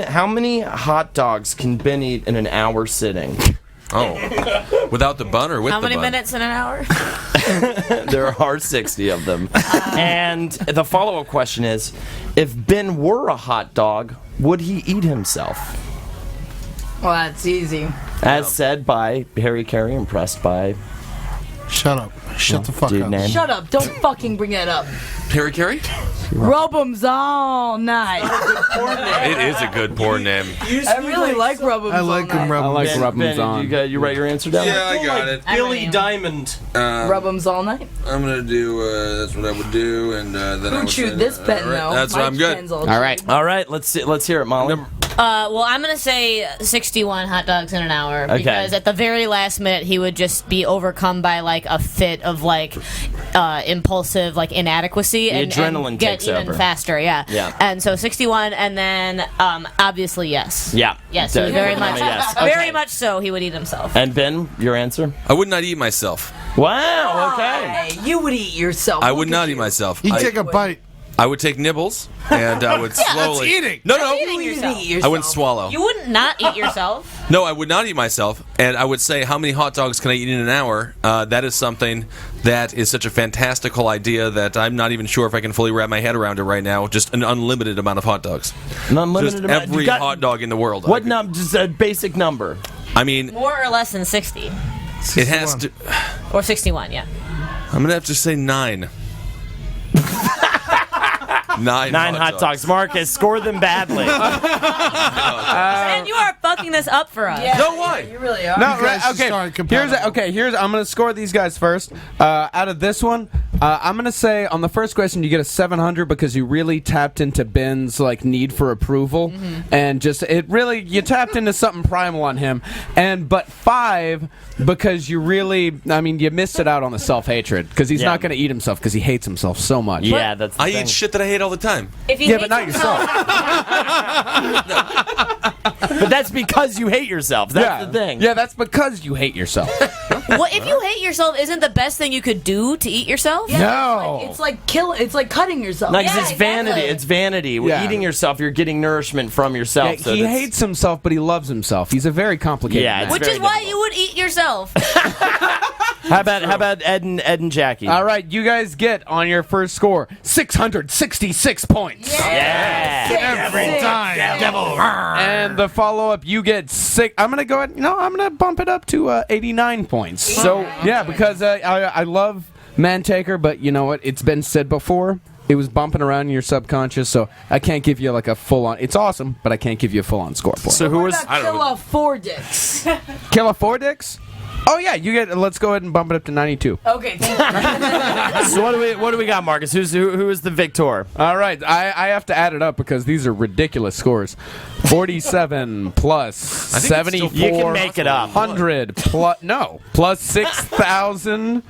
How many hot dogs can Ben eat in an hour sitting?
Oh. Without the bun or with
How
the
many
bun?
minutes in an hour?
There are 60 of them. And the follow-up question is, if Ben were a hot dog, would he eat himself?
Well, that's easy.
As said by Harry Carey, impressed by...
Shut up. Shut the fuck
dude
up.
name.
Shut up. Don't fucking bring that up.
Harry Carey?
Rub 'ems all night.
It is a good porn name.
I really like rub 'ems
I like
all
them
night.
I like
Ben,
rubbing on.
you write your answer down?
Yeah, I got it.
Billy Diamond.
Rub 'ems all night.
I'm gonna do. That's what I would do, and then I
Who
would
chewed
say
this
that.
pen,
All right,
though?
that's what I'm good.
All right.
All right, let's hear it, Molly.
Well, I'm going to say 61 hot dogs in an hour.
Okay.
Because at the very last minute, he would just be overcome by, like, a fit of, like, impulsive, like, inadequacy.
The adrenaline
and get
takes
even
over.
faster, yeah.
Yeah.
And so 61, and then, obviously, yes.
Yeah.
Yes, he would very much.
Yes.
Very
Okay.
much so, he would eat himself.
And Ben, your answer?
I would not eat myself.
Wow, okay.
Hey, you would eat yourself.
I would not eat myself.
You take a bite.
I would take nibbles, and I would slowly...
That's eating.
No.
Eating yourself.
I wouldn't swallow.
You wouldn't not eat yourself.
No, I would not eat myself, and I would say, how many hot dogs can I eat in an hour? That is something that is such a fantastical idea that I'm not even sure if I can fully wrap my head around it right now. Just an unlimited amount of hot dogs.
An unlimited
Just
amount.
every
You got-
hot dog in the world.
What number? Just a basic number.
I mean,
More or less than 60.
it has to...
Or 61, yeah.
I'm going to have to say 9. 9
hot dogs. Marcus, score them badly.
And you are fucking this up for us.
No, why?
You really are.
No,
You guys
right,
should
okay.
start compatible.
Here's I'm gonna score these guys first. Out of this one, I'm gonna say on the first question you get a 700 because you really tapped into Ben's like need for approval, and just you tapped into something primal on him, but 5 because you really, I mean, you missed it out on the self-hatred because he's
Yeah.
not gonna eat himself because he hates himself so much.
Yeah, that's the
I
thing.
eat shit that I hate all the time.
If he
Yeah,
hates
but not
himself-
yourself.
But that's because you hate yourself. That's the thing.
Yeah, that's because you hate yourself.
What if you hate yourself? Isn't the best thing you could do to eat yourself?
No.
It's like It's like cutting yourself.
No, 'cause
Yeah,
it's vanity.
exactly.
It's vanity.
Yeah.
Eating yourself, you're getting nourishment from yourself.
Yeah,
so
he
that's-
hates himself, but he loves himself. He's a very complicated
Yeah,
man.
it's
Which
very
is why
difficult.
you would eat yourself.
How about Ed and Jackie?
All right, you guys get on your first score 666 points.
Yeah.
Every time.
And the follow-up, you get 6. I'm gonna go ahead. I'm gonna bump it up to 89 points. So yeah, because I love Mantaker, but you know what? It's been said before. It was bumping around in your subconscious, so I can't give you like a full-on. It's awesome, but I can't give you a full-on score for it.
So who was?
Kill 4 dicks.
Kill a 4 dicks? Oh yeah, you get. Let's go ahead and bump it up to 92.
Okay, thank you.
So what do we got, Marcus? Who is the victor?
All right, I have to add it up because these are ridiculous scores. 47 plus 74.
You can make it up.
100 plus 6,000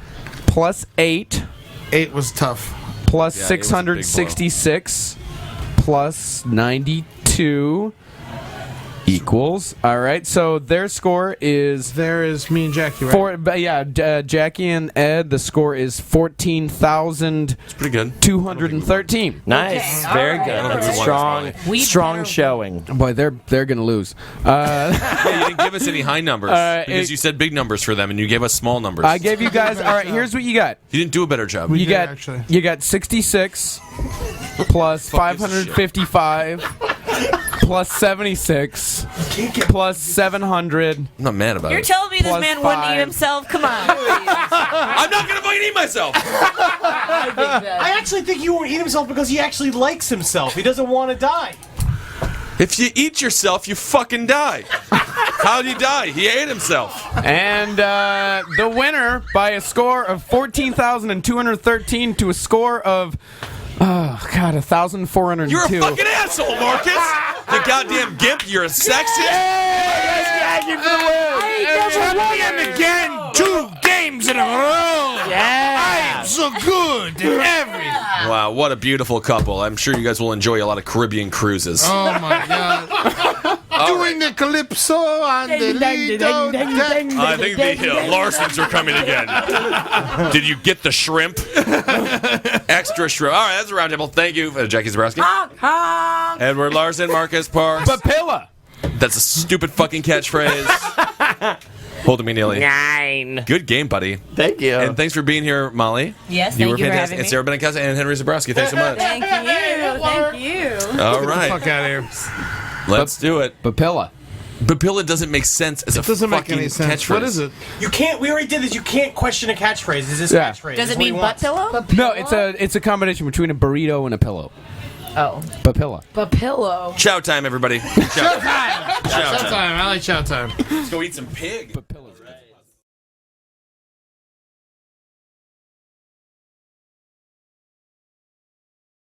plus 8
8 was tough.
plus
Yeah, it was a big blow.
666 plus 92 equals. All right, so their score is
There is me and Jackie, right?
Jackie and Ed. The score is 14,213.
It's pretty good.
Nice,
Okay,
very
all
good.
right.
That's a strong showing.
Boy, they're gonna lose.
Yeah, you didn't give us any high numbers because
it-
you said big numbers for them, and you gave us small numbers.
I gave you guys. All right, here's what you got.
You didn't do a better job.
We
You
did,
got
actually.
you got 66 plus 555 plus 76 plus 700.
I'm not mad about
You're
it.
telling me this
Plus
man wouldn't eat
5.
himself? Come on.
I'm not gonna fucking eat myself.
I actually think he won't eat himself because he actually likes himself. He doesn't want to die.
If you eat yourself, you fucking die. How'd he die? He ate himself.
And the winner by a score of 14,213 to a score of 1,402.
You're a fucking asshole, Marcus. You goddamn gimp. You're a sexist.
Champion again, 2 games in a row.
Yeah.
I am so good at everything.
Wow, what a beautiful couple. I'm sure you guys will enjoy a lot of Caribbean cruises.
Oh my god. Doing the calypso on the Lido deck.
I think the Larsons are coming again. Did you get the shrimp? Extra shrimp. All right, that's a roundtable. Thank you, Jackie Zebrowski. Edward Larson, Marcus Parks.
Papilla.
That's a stupid fucking catchphrase. Holden McNeely.
9.
Good game, buddy.
Thank you.
And thanks for being here, Molly.
Yes,
You
thank
were
you for
fantastic.
having
And
me.
Sarah Bennett and Henry Zebrowski. Thanks so much.
Thank you. Thank you.
All right.
Fuck out of here.
Let's do it.
Papilla.
Papilla doesn't make sense as a
Doesn't make
fucking
any sense.
catchphrase.
What is it?
You can't. We already did this. You can't question a catchphrase. Is this
Yeah.
catchphrase?
Does
Is
it
what he
mean butt
wants.
pillow?
No, it's a combination between a burrito and a pillow.
Oh.
Papilla.
Papillo.
Chow time, everybody. Chow time.
Chow time. I like chow time.
Let's go eat some pig.
Papilla.